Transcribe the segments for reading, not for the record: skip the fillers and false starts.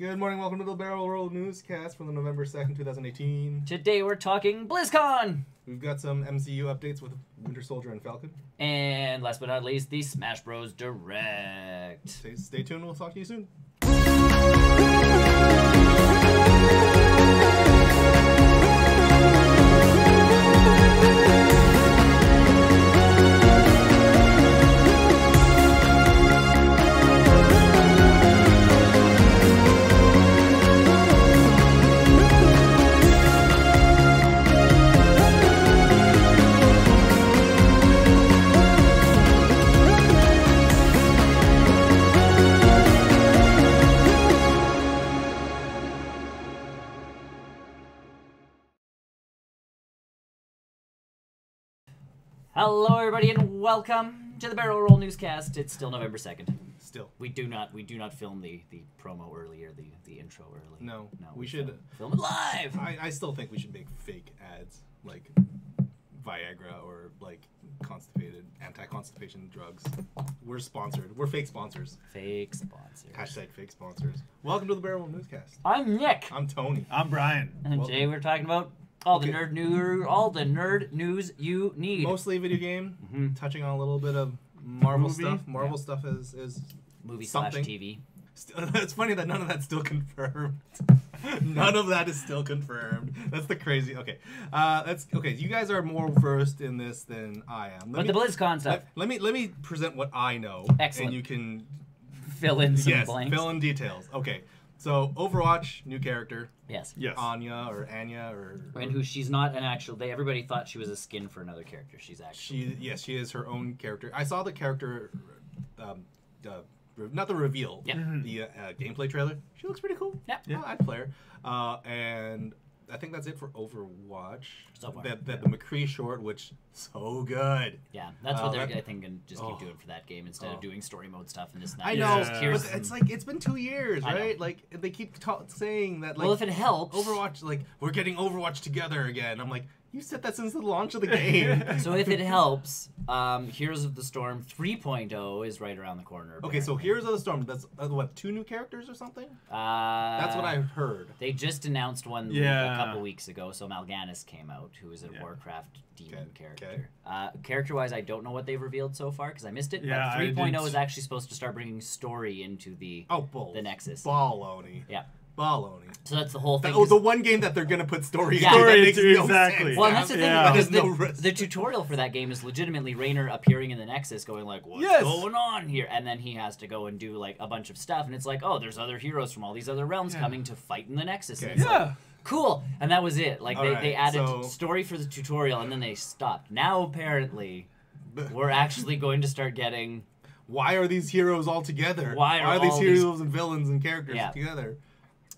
Good morning, welcome to the Barrel Roll Newscast from the November 2nd, 2018. Today we're talking Blizzcon! We've got some MCU updates with Winter Soldier and Falcon. And last but not least, the Smash Bros. Direct. Stay tuned, we'll talk to you soon. Hello everybody and welcome to the Barrel Roll Newscast. It's still November 2nd. Still. We do not film the promo early or the intro early. No, we should film it live. I still think we should make fake ads like Viagra or like anti-constipation drugs. We're sponsored. We're fake sponsors. Fake sponsors. Hashtag fake sponsors. Welcome to the Barrel Roll Newscast. I'm Nick. I'm Tony. I'm Brian. And today we're talking about all the nerd news you need. Mostly video game, touching on a little bit of Marvel stuff. Marvel stuff is movie something. / TV. It's funny that none of that's still confirmed. None of that is still confirmed. That's the crazy. Okay, okay. You guys are more versed in this than I am. The BlizzCon stuff. Let me present what I know. Excellent. And you can fill in some blanks. Fill in details. Okay. So Overwatch, new character. Yes. Anya or. And who she's not an actual. Everybody thought she was a skin for another character. She's actually. She is her own character. I saw the character, not the reveal. Yeah. The gameplay trailer. She looks pretty cool. Yeah. I'd play her. And I think that's it for Overwatch. So far. The McCree short, which so good. Yeah, that's what they're I think gonna just keep doing for that game instead of doing story mode stuff and this and that. I know, but it's like it's been 2 years, right? Like they keep saying that. Like, well, if it helps, Overwatch, like we're getting Overwatch together again. I'm like, you said that since the launch of the game. So if it helps, Heroes of the Storm 3.0 is right around the corner. Apparently. Okay, so Heroes of the Storm, that's what, 2 new characters or something? That's what I heard. They just announced one a couple weeks ago. So Mal'Ganis came out, who is a Warcraft demon character. Character-wise, I don't know what they've revealed so far because I missed it. Yeah, but 3.0 is actually supposed to start bringing story into the Nexus. Baloney. Yeah. Baloney. So that's the whole thing. The one game that they're gonna put story in. Story makes no exactly. sense. Well, and that's the thing because no the tutorial for that game is legitimately Raynor appearing in the Nexus, going like, "What's going on here?" And then he has to go and do like a bunch of stuff, and it's like, "Oh, there's other heroes from all these other realms coming to fight in the Nexus." Okay. And it's like, cool. And that was it. Like they added story for the tutorial, and then they stopped. Now apparently, we're actually going to start getting. Why are these heroes all together? Why are these heroes and villains and characters together?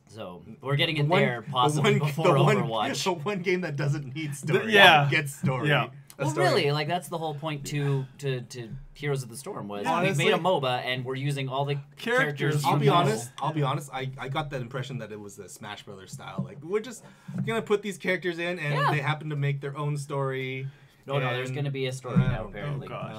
So we're getting it there possibly before Overwatch. The one game that doesn't need story gets story. Yeah. Well, really, like that's the whole point to Heroes of the Storm was we made a MOBA and we're using all the characters. I'll be honest. I got that impression that it was the Smash Brothers style. Like we're just gonna put these characters in and they happen to make their own story. No, there's gonna be a story now apparently. Oh gosh.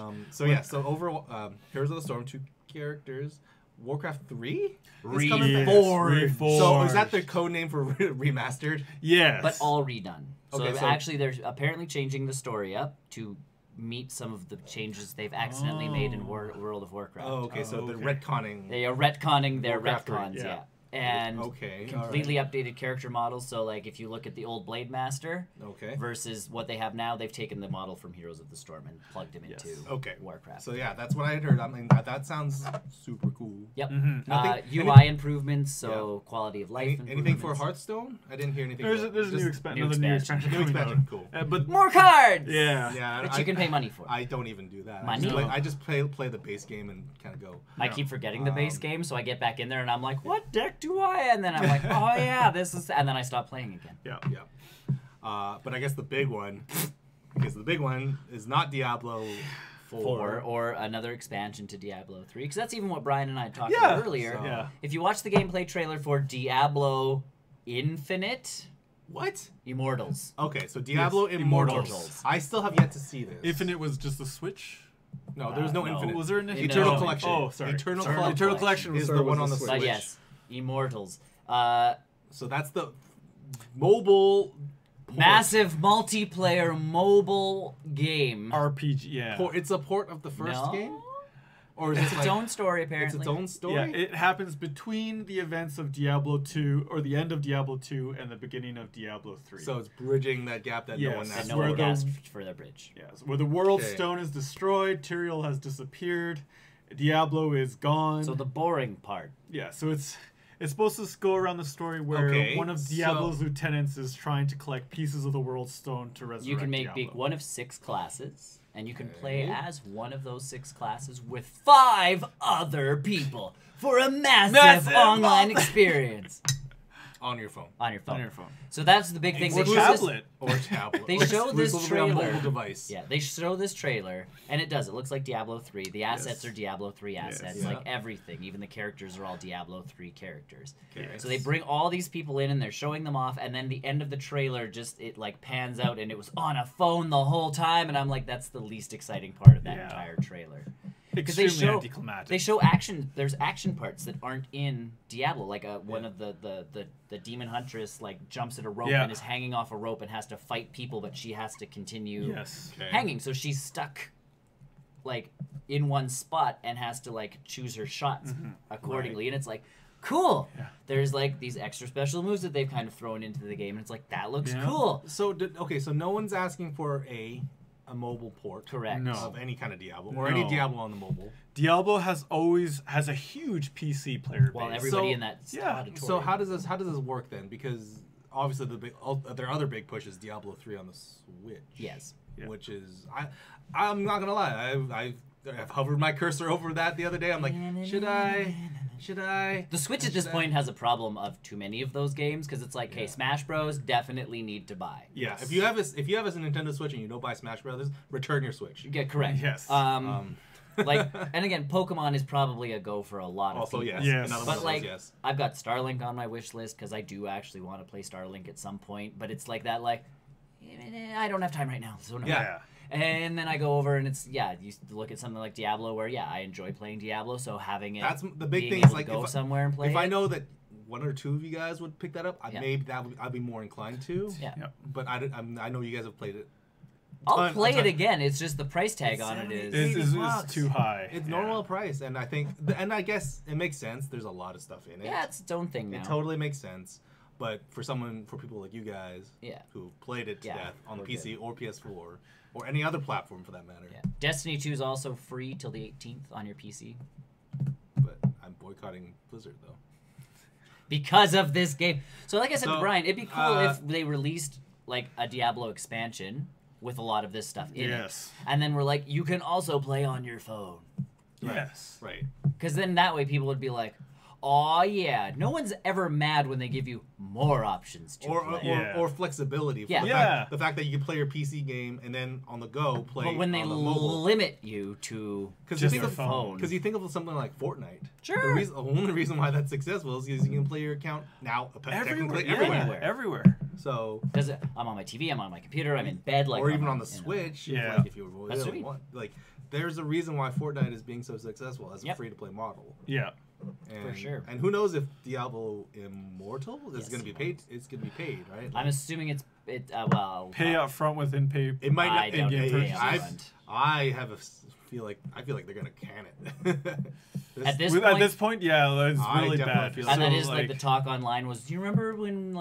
Heroes of the Storm, 2 characters. Warcraft 3? Reforged. So is that their code name for remastered? Yes. But all redone. So, okay, actually they're apparently changing the story up to meet some of the changes they've accidentally made in World of Warcraft. Oh, okay. So they're retconning. They are retconning their Warcraft retcons, 3, yeah. And completely right. updated character models. So, like, if you look at the old Blade Master versus what they have now, they've taken the model from Heroes of the Storm and plugged him into Warcraft. So, yeah, that's what I had heard. I mean, that sounds super cool. Yep. UI improvements, so quality of life Anything for Hearthstone? I didn't hear anything. There's a new expansion. But more cards! Yeah. That you can pay money for. I don't even do that. Money? I just play the base game and kind of go. I keep forgetting the base game, so I get back in there and I'm like, what deck do I? And then I'm like, oh yeah, this is, and then I stop playing again. Yeah. But I guess the big one, because the big one is not Diablo 4 or another expansion to Diablo 3, because that's even what Brian and I talked about earlier. So. If you watch the gameplay trailer for Diablo Infinite. What? Immortals. Okay, so Diablo Immortals. I still have yet to see this. Infinite was just the Switch? No, there was no Infinite. Was there an Eternal Collection. Oh, sorry. Eternal Collection is the one on the Switch. Yes, Immortals. So that's the mobile massive multiplayer mobile game. RPG, yeah. It's a port of the first game? Or is It's it its own story, apparently. It's its own story? Yeah, it happens between the events of Diablo 2, or the end of Diablo 2, and the beginning of Diablo 3. So it's bridging that gap that no one And asked no for. one asked for the bridge. Yes, where the world stone is destroyed, Tyrael has disappeared, Diablo is gone. So the boring part. Yeah, so it's supposed to go around the story where one of Diablo's lieutenants is trying to collect pieces of the world stone to resurrect You can make Diablo. one of 6 classes, and you can play as one of those 6 classes with 5 other people for a massive online experience. On your phone. On your phone. On your phone. So that's the big thing. Or tablet. Or tablet. They show this Exclusively on trailer. mobile device. Yeah, they show this trailer, and it does. It looks like Diablo 3. The assets are Diablo 3 assets. Yeah. Like everything. Even the characters are all Diablo 3 characters. Okay. So they bring all these people in, and they're showing them off, and then the end of the trailer just, it like pans out, and it was on a phone the whole time, and I'm like, that's the least exciting part of that entire trailer. Because Extremely anticlimactic. They show action. There's action parts that aren't in Diablo. Like one of the demon huntress like jumps at a rope and is hanging off a rope and has to fight people, but she has to continue hanging. So she's stuck like in one spot and has to like choose her shots accordingly. And it's like, cool. Yeah. There's like these extra special moves that they've kind of thrown into the game, and it's like, that looks cool. So so no one's asking for a mobile port, correct? Of any kind of Diablo or any Diablo on the mobile. Diablo has a huge PC player base. Well, everybody in that auditorium. So how does this work then? Because obviously their other big push is Diablo 3 on the Switch. Yes. Which is I'm not gonna lie, I've hovered my cursor over that the other day. I'm like, should I? The Switch at this point has a problem of too many of those games, because it's like, okay, Smash Bros. Definitely need to buy. Yeah, if you have a Nintendo Switch and you don't buy Smash Brothers, return your Switch. Yeah, correct. Yes. Like, and again, Pokemon is probably a go for a lot of people. Yes. But like, I've got Starlink on my wish list because I do actually want to play Starlink at some point. But it's like that, like, I don't have time right now. So no. Yeah. And then I go over and it's you look at something like Diablo, where I enjoy playing Diablo, so having it. That's the big thing. Is like go somewhere and play. If I know that one or two of you guys would pick that up, maybe I'd be more inclined to. Yeah. But I know you guys have played it. I'll play it again. It's just the price tag on it is too high. It's normal price, and I guess it makes sense. There's a lot of stuff in it. Yeah, it's its own thing now. It totally makes sense. But for people like you guys, who played it to death on the PC or PS4 or any other platform for that matter. Yeah. Destiny 2 is also free till the 18th on your PC. But I'm boycotting Blizzard though. Because of this game. So like I said to Brian, it'd be cool if they released like a Diablo expansion with a lot of this stuff in it. And then we're like, you can also play on your phone. Yes. Right. Because then that way people would be like, oh yeah, no one's ever mad when they give you more options to play. Or flexibility. Yeah. The fact that you can play your PC game and then on the go play. But when they limit you to just your phone. Because you think of something like Fortnite. Sure. The only reason why that's successful is because you can play your account now technically everywhere. So. Because I'm on my TV, I'm on my computer, I'm in bed, like. Or even on the Switch. Yeah. If you really want. Like, there's a reason why Fortnite is being so successful as a free-to-play model. Yeah. For sure. And who knows if Diablo Immortal is going to be paid? It's going to be paid, right? I'm assuming it's pay up front with in-pay. It might not. In-game purchases. I feel like they're going to can it. At this point, yeah, it's really bad. And that is like the talk online was. Do you remember when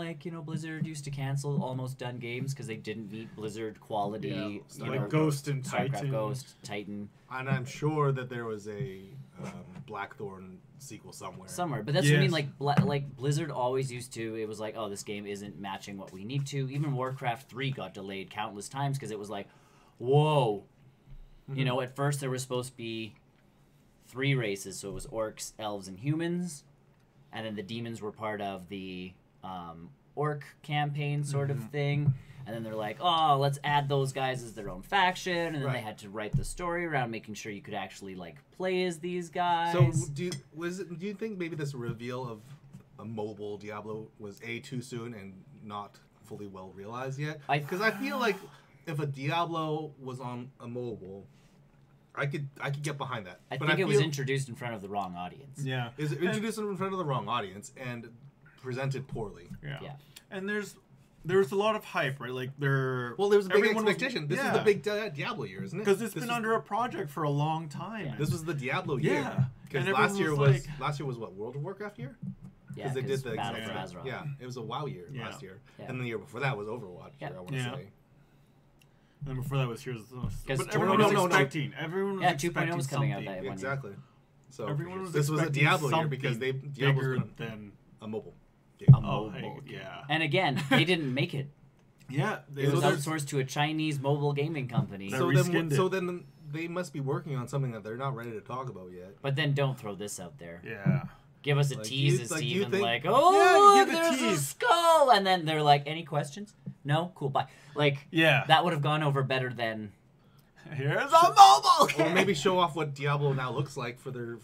Blizzard used to cancel almost done games because they didn't meet Blizzard quality? Like Ghost and StarCraft Titan. Ghost, Titan. And I'm sure that there was a Blackthorn sequel somewhere. But that's what I mean. Like Blizzard always used to. It was like, oh, this game isn't matching what we need to. Even Warcraft 3 got delayed countless times because it was like, whoa. Mm-hmm. At first there was supposed to be 3 races, so it was orcs, elves, and humans, and then the demons were part of the orc campaign sort of thing. And then they're like, oh, let's add those guys as their own faction. And then they had to write the story around making sure you could actually, like, play as these guys. So do you think maybe this reveal of a mobile Diablo was, too soon and not fully well realized yet? Because I feel like if a Diablo was on a mobile, I could get behind that. I think it was introduced in front of the wrong audience. Yeah. Is it introduced in front of the wrong audience? And presented poorly. Yeah. And there was a lot of hype, right? Like there was a big expectation. This is the big Diablo year, isn't it? Because it's been under a project for a long time. Yeah. This was the Diablo year. Yeah. Because last year was what, World of Warcraft year? Yeah, they did the Battle for Azeroth. Yeah, it was a WoW year last year, and the year before that was Overwatch. I want to say. And before that was Heroes of the Storm. But everyone was expecting. Everyone was expecting 2.0 was coming out that one year. Exactly. So this was a Diablo year because Diablo's than a mobile. A mobile game. Yeah. And again, they didn't make it. Yeah. It was outsourced to a Chinese mobile gaming company. So then they must be working on something that they're not ready to talk about yet. But then don't throw this out there. Yeah. Give us a tease, Steven. There's a skull, and then they're like, "Any questions? No, cool, bye." That would have gone over better than. Here's a mobile game. Or maybe show off what Diablo now looks like for the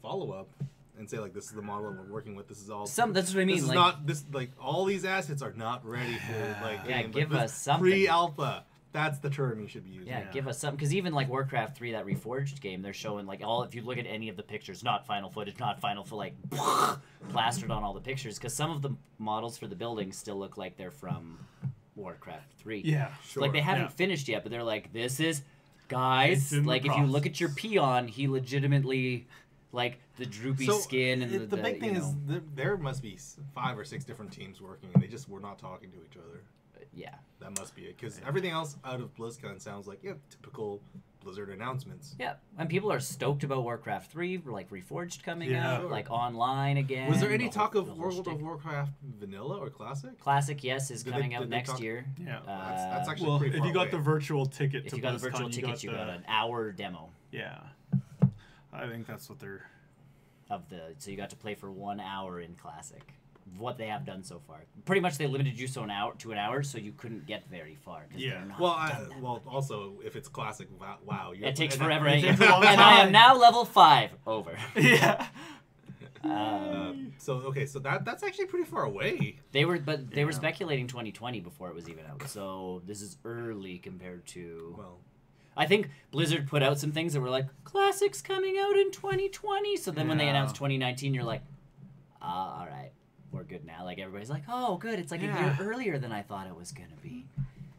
follow up, and say like, "This is the model we're working with. This is all." That's what I mean. This is not this all these assets are not ready for give us something. Pre-alpha. That's the term you should be using. Yeah, give us something. Because even like Warcraft 3, that Reforged game, they're showing if you look at any of the pictures, not final footage, not final plastered on all the pictures. Because some of the models for the buildings still look like they're from Warcraft 3. Yeah, sure. Like they haven't finished yet, but they're like, this is, guys, like if you look at your peon, he legitimately, like the droopy skin and the big thing is there must be 5 or 6 different teams working, and they just were not talking to each other. Yeah. That must be it. Because everything else out of BlizzCon sounds like, typical Blizzard announcements. Yeah. And people are stoked about Warcraft 3, like Reforged coming out, like online again. Was there any talk of World of Warcraft Vanilla or Classic? Classic, yes, is coming out next year. Yeah. That's actually pretty far if you got the virtual ticket to BlizzCon, you got the virtual ticket, you got an hour demo. Yeah. I think that's what they're... So you got to play for 1 hour in Classic. What they have done so far. Pretty much they limited you to an hour, so you couldn't get very far. Yeah. Also, if it's Classic WoW, it takes forever. And I am now level 5. Over. Yeah. So that's actually pretty far away. They were speculating 2020 before it was even out. So this is early compared to. Well, I think Blizzard put out some things that were like Classic's coming out in 2020. So then when they announced 2019, you're like, all right. We're good now. Like everybody's like, oh, good. It's like a year earlier than I thought it was gonna be.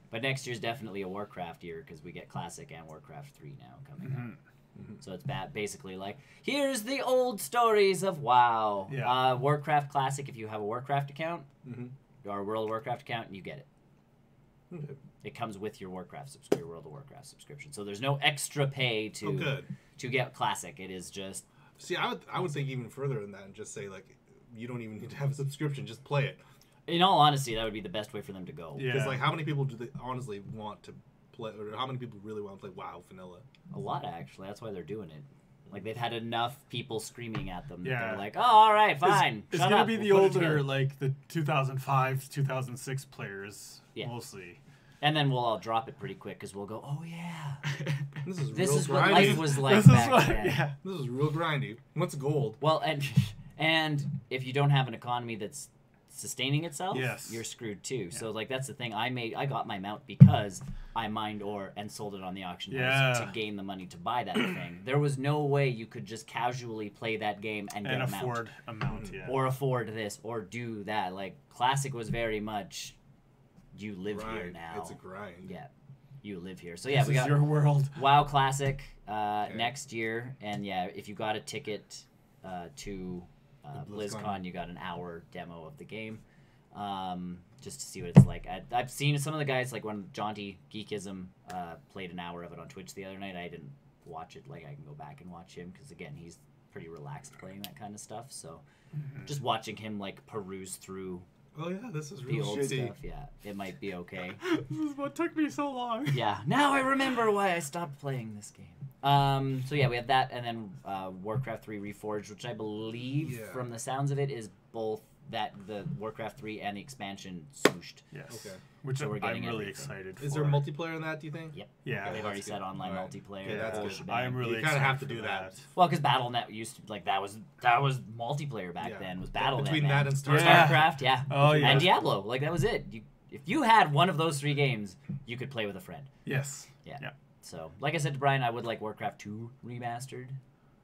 But next year's definitely a Warcraft year because we get Classic and Warcraft 3 now coming out. Mm-hmm. So it's basically like, here's the old stories of WoW. Yeah. Warcraft Classic. If you have a Warcraft account or a World of Warcraft account, you get it. Okay. It comes with your World of Warcraft subscription. So there's no extra pay to get Classic. It is just. See, I would think even further than that and just say like. You don't even need to have a subscription. Just play it. In all honesty, that would be the best way for them to go. Because how many people do they honestly want to play, or how many people really want to play WoW Vanilla? A lot, actually. That's why they're doing it. Like, they've had enough people screaming at them. Yeah. That they're like, oh, all right, fine. It's going to be the older, like, the 2005, 2006 players, mostly. And then we'll all drop it pretty quick because we'll go, oh, yeah. This is what life was like back then. Yeah. This is real grindy. What's gold? Well, and if you don't have an economy that's sustaining itself, you're screwed too. Yeah. So like that's the thing. I got my mount because I mined ore and sold it on the auction house to gain the money to buy that thing. There was no way you could just casually play that game and get afford a mount, or afford this or do that. Like Classic was very much you live here now. It's a grind. Yeah. You live here. So yeah, we got your world. WoW Classic next year, and if you got a ticket to BlizzCon, you got an hour demo of the game, just to see what it's like. I've seen some of the guys, like when Jaunty Geekism played an hour of it on Twitch the other night. I didn't watch it. Like I can go back and watch him because again, he's pretty relaxed playing that kind of stuff. So just watching him like peruse through. Oh yeah, this is the old stuff. Yeah, it might be okay. This is what took me so long. Yeah, now I remember why I stopped playing this game. So yeah, we have that, and then Warcraft 3 Reforged, which I believe, from the sounds of it, is both the Warcraft 3 and the expansion swooshed. Yes. Okay. Which so I'm really excited for. Is there multiplayer in that, do you think? Yep. Yeah. They've already said online multiplayer. Yeah, that's good. I am really excited. You kind of have to do that. Well, because Battle.net used to, like, that was multiplayer back then, was Battle.net. Between that and StarCraft, Oh, yeah. And Diablo. Like, that was it. If you had one of those 3 games, you could play with a friend. Yes. Yeah. So, like I said to Brian, I would like Warcraft 2 remastered.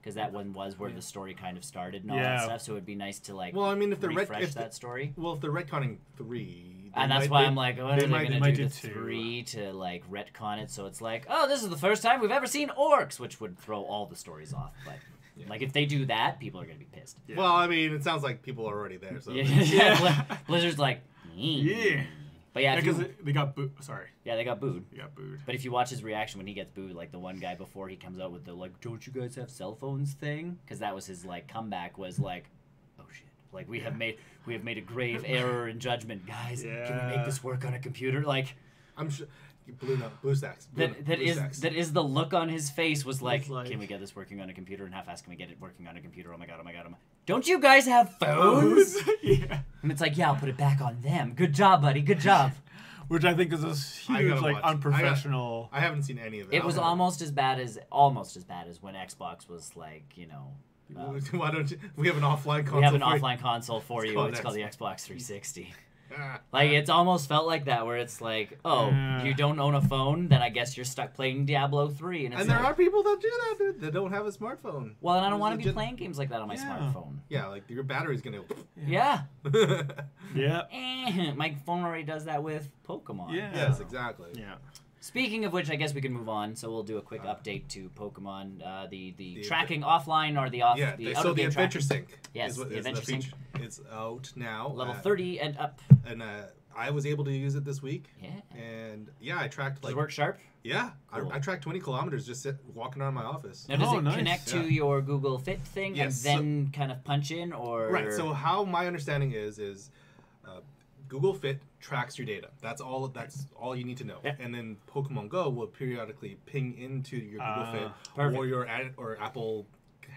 because that one was where the story kind of started and all that stuff. So it'd be nice to like. Well, I mean, if they're refresh that story. Well, if they're retconning 3, and that's why I'm like, what are they going to do to 3 to like retcon it? So it's like, oh, this is the first time we've ever seen orcs, which would throw all the stories off. But like if they do that, people are going to be pissed. Yeah. Well, I mean, it sounds like people are already there. So Blizzard's like, yeah. But yeah, because they got booed. Sorry. Yeah, they got booed. They got booed. But if you watch his reaction when he gets booed, like the one guy before he comes out with the like, "Don't you guys have cell phones?" thing, because that was his like comeback was like, "Oh shit! Like we have made a grave error in judgment, guys. Can we make this work on a computer?" Like, I'm sure. Blue stacks. That is the look on his face was like, can we get this working on a computer? And half-assed, can we get it working on a computer? Oh my god! Don't you guys have phones? Yeah. And it's like, yeah, I'll put it back on them. Good job, buddy. Good job. Which I think is a huge, like, unprofessional. I haven't seen any of it. It was almost as bad as when Xbox was like, you know. Why don't you? We have an offline console. We have an offline console for you. It's called the Xbox 360. Like, it's almost felt like that, where it's like, oh, you don't own a phone, then I guess you're stuck playing Diablo 3. And there are people that do that, dude. They don't have a smartphone. Well, and I don't want to be playing games like that on my smartphone. Yeah, like your battery's gonna. Yeah. Yeah. My phone already does that with Pokemon. Yeah. Yes, exactly. Yeah. Speaking of which, I guess we can move on. So we'll do a quick update to Pokemon, the tracking offline or the off. Yeah. So the Adventure Sync. Yes, the Adventure Sync. It's out now. Level 30 and up. And I was able to use it this week. Yeah. And I tracked Does it work sharp? Yeah, cool. I tracked 20 kilometers just walking around my office. Now, does it connect to your Google Fit thing and then kind of punch in, or? Right. So how my understanding is Google Fit tracks your data. That's all you need to know. Yeah. And then Pokemon Go will periodically ping into your Google Fit or Apple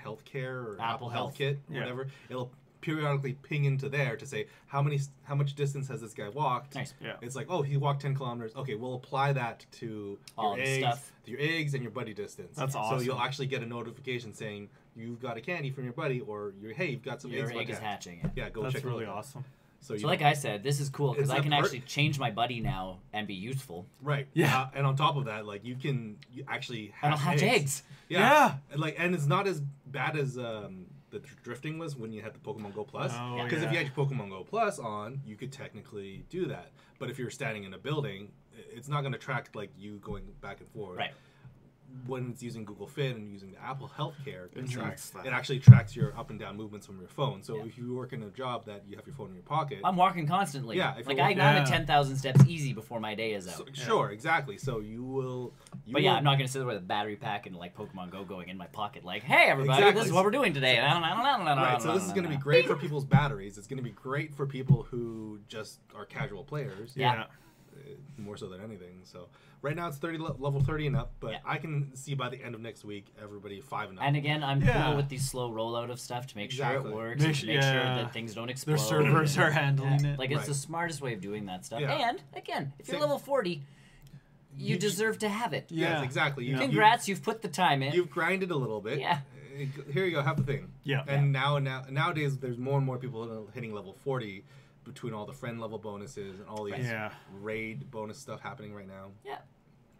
Healthcare or Apple Health Kit, whatever. It'll periodically ping into there to say how much distance has this guy walked. Nice. Yeah. It's like, oh, he walked 10 kilometers. Okay, we'll apply that to all your eggs and your buddy distance. That's awesome. So you'll actually get a notification saying you've got a candy from your buddy, or hey, you've got some eggs. Your egg is hatching. Yeah, go That's check. That's really awesome. So like I said, this is cool because I can actually change my buddy now and be useful. Right. Yeah. And on top of that, like you actually hatch eggs. Yeah. And it's not as bad as the drifting was when you had the Pokemon Go Plus. Because if you had your Pokemon Go Plus on, you could technically do that. But if you're standing in a building, it's not going to track like you going back and forth. Right. When it's using Google Fit and using the Apple Healthcare, it actually tracks your up and down movements from your phone. So if you work in a job that you have your phone in your pocket, I'm walking constantly. Yeah, like I'm at 10,000 steps easy before my day is out. So, sure, exactly. So you will. I'm not gonna sit there with a battery pack and like Pokemon Go going in my pocket. Like, hey everybody, this is what we're doing today. Right. So this is gonna be great for people's batteries. It's gonna be great for people who just are casual players. Yeah. More so than anything. So right now it's level 30 and up, but I can see by the end of next week everybody 5 and up. And again, I'm cool with the slow rollout of stuff to make sure it works, make sure that things don't explode. Their servers are handling it. Like it's the smartest way of doing that stuff. Yeah. And again, if you're level 40, you deserve to have it. Yes, exactly. Congrats, you've put the time in. You've grinded a little bit. Yeah. Here you go, have the thing. Yeah. And nowadays there's more and more people hitting level 40 between all the friend level bonuses and all these raid bonus stuff happening right now. Yeah.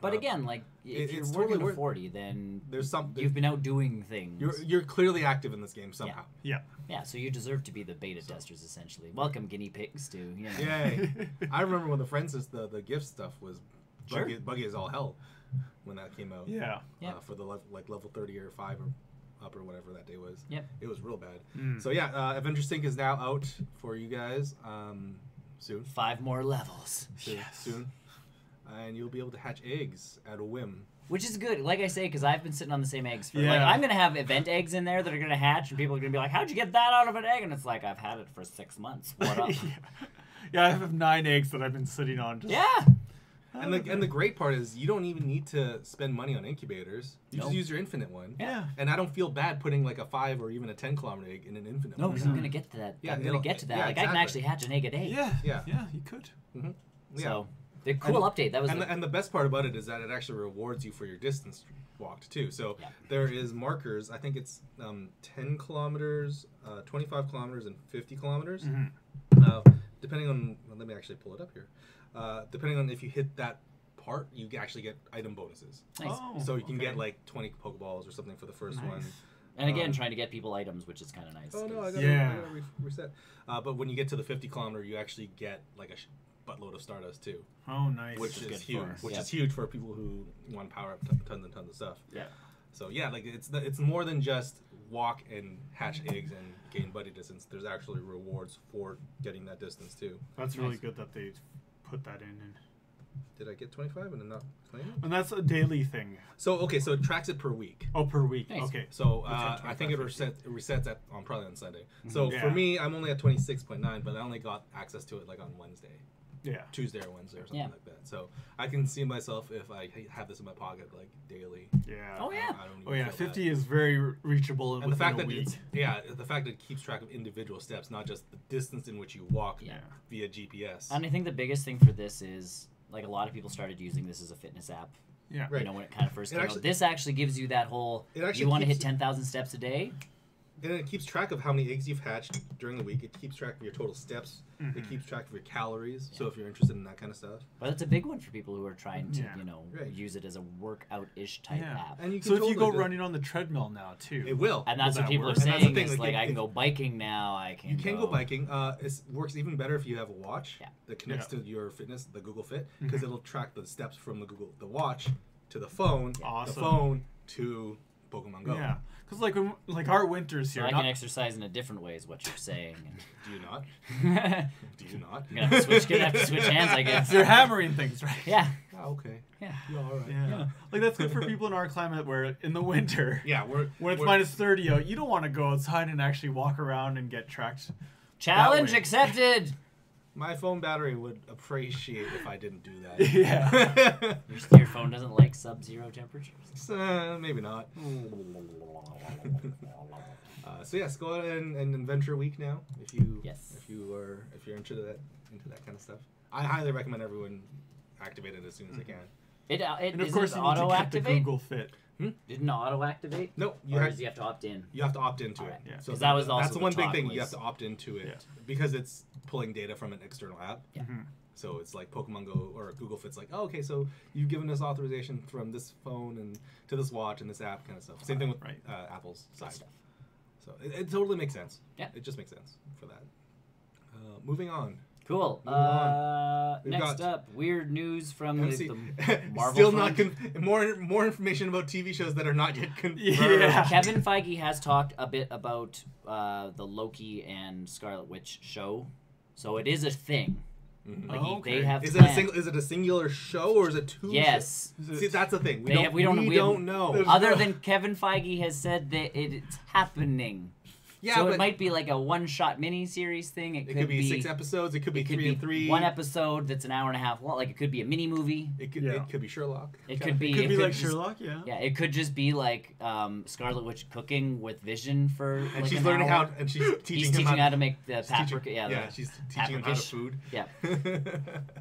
But again, like if you're working to 40, then you've been out doing things. You're clearly active in this game somehow. Yeah. Yeah, so you deserve to be the beta testers essentially. Welcome guinea pigs to Yay. I remember when the gift stuff was Buggy as all hell when that came out. Yeah. For the level 30 or 5 or up or whatever that day was. Yep. It was real bad. So Adventure Sync is now out for you guys soon. 5 more levels. Soon. And you'll be able to hatch eggs at a whim. Which is good, like I say, because I've been sitting on the same eggs for like I'm gonna have event eggs in there that are gonna hatch, and people are gonna be like, "How'd you get that out of an egg?" And it's like, I've had it for 6 months. What up? I have 9 eggs that I've been sitting on. And the great part is you don't even need to spend money on incubators. You just use your infinite one. Yeah. And I don't feel bad putting like a 5 or even a 10 kilometer egg in an infinite one. No, because I'm gonna get to that. Yeah, I'm gonna get to that. yeah, like I can actually hatch an egg a day. Yeah, you could. Mm-hmm. Yeah. So the cool update. That was and the best part about it is that it actually rewards you for your distance walked too. So there is markers. I think it's 10 kilometers, 25 kilometers, and 50 kilometers. Depending on, let me actually pull it up here. Depending on if you hit that part, you actually get item bonuses. Nice. So you can get like 20 Pokeballs or something for the first one. And again, trying to get people items, which is kind of nice. Oh no, I gotta reset. But when you get to the 50 kilometer, you actually get like a buttload of Stardust too. Oh, nice. Which is huge. Which is huge for people who want to power up tons and tons of stuff. Yeah. So yeah, like it's more than just walk and hatch eggs and gain buddy distance. There's actually rewards for getting that distance too. That's really good that they put that in. Did I get 25 and not claim it? And that's a daily thing. So okay, so it tracks it per week. Oh, per week. Nice. Okay. So I think it resets on probably on Sunday. So for me, I'm only at 26.9, but I only got access to it like on Wednesday. Yeah. Tuesday or Wednesday or something like that. So I can see myself if I have this in my pocket like daily. Yeah. Oh yeah. I don't even 50 is very reachable and the fact within that a week. the fact that it keeps track of individual steps, not just the distance in which you walk via GPS. And I think the biggest thing for this is like a lot of people started using this as a fitness app. Yeah. You know, when it kind of first came out. This actually gives you that whole, you want to hit 10,000 steps a day? And it keeps track of how many eggs you've hatched during the week. It keeps track of your total steps. Mm-hmm. It keeps track of your calories. Yeah. So if you're interested in that kind of stuff. But it's a big one for people who are trying to, use it as a workout-ish type app. And you can so if you go running on the treadmill now, too. It will. And that's what people are saying is, like, I can go biking now. You can go biking. It works even better if you have a watch that connects to your fitness, the Google Fit, because it'll track the steps from the watch to the phone, the phone to Pokemon Go. Yeah. Because like our winters here, so I can exercise in a different way, is what you're saying. Do you not? Do you not? You're gonna have to switch hands, I guess. They're hammering things, right? Yeah. Oh, okay. Yeah. All right. Yeah. Like that's good for people in our climate, where in the winter, when it's minus 30 out, you don't want to go outside and actually walk around and get tracked. Challenge accepted. My phone battery would appreciate if I didn't do that. Yeah. Your phone doesn't like sub-zero temperatures? Maybe not. So yes, go out and Adventure Week now if you're into that kind of stuff. I highly recommend everyone activate it as soon as they can. And of course, you auto activate Google Fit. Didn't auto activate? No, you have to opt in. You have to opt into it. Yeah. So that was also that's the one big thing. You have to opt into it because it's pulling data from an external app. Yeah. Mm-hmm. So it's like Pokemon Go or Google Fit's like, oh, okay, so you've given us authorization from this phone and to this watch and this app kind of stuff. Same thing with Apple's side. So it totally makes sense. Yeah. It just makes sense for that. Moving on. Cool. Next up, weird news from the Marvel. Still not more information about TV shows that are not yet confirmed. Yeah. Kevin Feige has talked a bit about the Loki and Scarlet Witch show, so it is a thing. Mm-hmm. Like they have. Is it a singular show or is it two? Yes. See, that's the thing. We don't know. Other than Kevin Feige has said that it's happening. Yeah, so it might be like a one-shot mini-series thing. It could be 6 episodes. It could be 3 and 3. One episode that's an hour and a half long. Like it could be a mini-movie. It could be Sherlock. It could be like Sherlock. Yeah. Yeah, it could just be like Scarlet Witch cooking with Vision for. And like she's learning hour. how, and she's teaching him how to make the paprika. She's teaching him how to food. Yeah.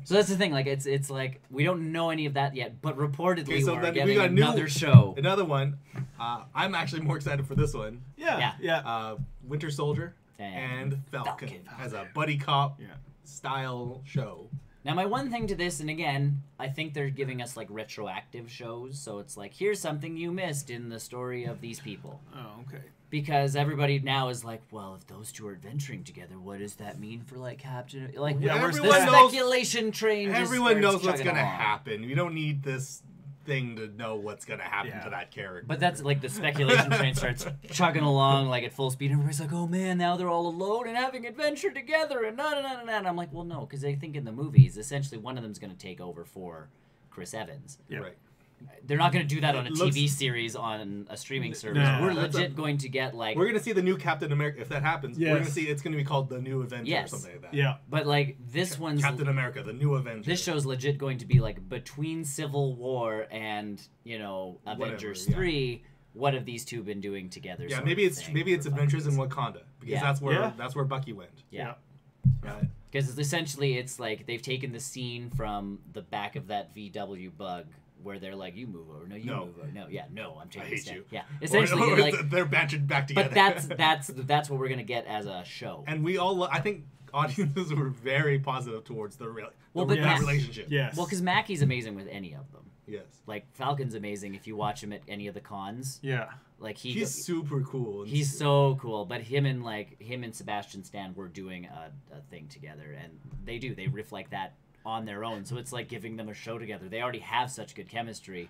So that's the thing. Like it's like we don't know any of that yet, but reportedly we're getting another show. Another one. I'm actually more excited for this one. Yeah. Winter Soldier and Falcon as a buddy cop style show. Now, my one thing to this, and again, I think they're giving us like retroactive shows, so it's like, here's something you missed in the story of these people. Oh, okay. Because everybody now is like, well, if those two are adventuring together, what does that mean for like Captain? Like, the speculation train. Everyone knows what's gonna happen. You don't need this thing to know what's gonna happen to that character. But that's like the speculation train starts chugging along like at full speed. Everybody's like, oh man, now they're all alone and having adventure together and na. And I'm like, well, no, because I think in the movies, essentially one of them's gonna take over for Chris Evans. Yeah. Right. They're not going to do that on a TV series on a streaming service. No, we're legit going to get like... We're going to see the new Captain America. If that happens, we're going to see it's going to be called The New Avenger or something like that. Yeah. But like this one's... Captain America, The New Avenger. This show's legit going to be like between Civil War and, Avengers 3. What have these two been doing together? Yeah, maybe it's Adventures in Wakanda. Because that's where Bucky went. Yeah. Because essentially it's like they've taken the scene from the back of that VW bug where they're like, you move over, move over, I'm taking this you. Yeah, essentially, they're batched back together. But that's what we're gonna get as a show. And we all, I think, audiences were very positive towards the relationship. Yes. Well, because Mackey's amazing with any of them. Yes. Like Falcon's amazing if you watch him at any of the cons. Yeah. Like he's super cool. He's so cool. But him and Sebastian Stan were doing a thing together, and they riff like that on their own. So it's like giving them a show together. They already have such good chemistry.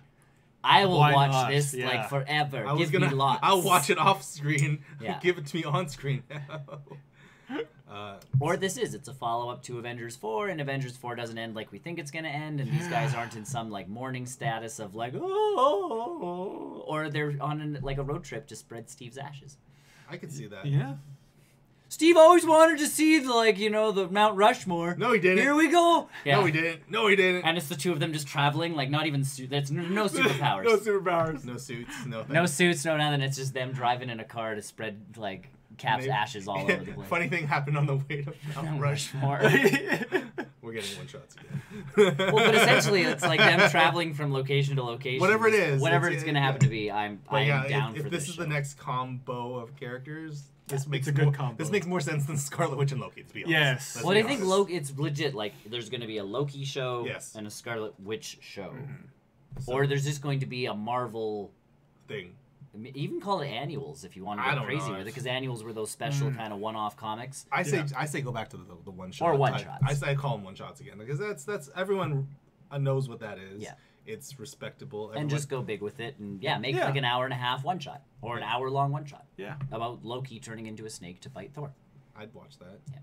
I will watch this like forever. Give me lots. I'll watch it off screen. Yeah. Give it to me on screen. Or it's a follow-up to Avengers 4, and Avengers 4 doesn't end like we think it's going to end, and these guys aren't in some like mourning status of like, oh, or they're on like a road trip to spread Steve's ashes. I could see that. Yeah. Steve always wanted to see the Mount Rushmore. No, he didn't. Here we go. Yeah. No, he didn't. No, he didn't. And it's the two of them just traveling, like not even that's no superpowers. No superpowers. No suits. No suits. No nothing. It's just them driving in a car to spread like Cap's ashes all over the place. Funny thing happened on the way to Mount Rushmore. We're getting one shots again. Well, but essentially, it's like them traveling from location to location. Whatever it is. Whatever it's going to happen to be, I'm down for this. If this is the next combo of characters, this makes a good combo. This makes more sense than Scarlet Witch and Loki, to be honest. Yes. Well, I think Loki, it's legit. Like, there's going to be a Loki show and a Scarlet Witch show. Mm-hmm. Or there's just going to be a Marvel thing. Even call it annuals if you want to get crazy with it, because annuals were those special kind of one-off comics. I say go back to the one shot or one shots. I call them one shots again, because that's everyone knows what that is. Yeah, it's respectable. And just go big with it, and make like an hour and a half one shot or an hour long one shot. Yeah, about Loki turning into a snake to fight Thor. I'd watch that. Yeah.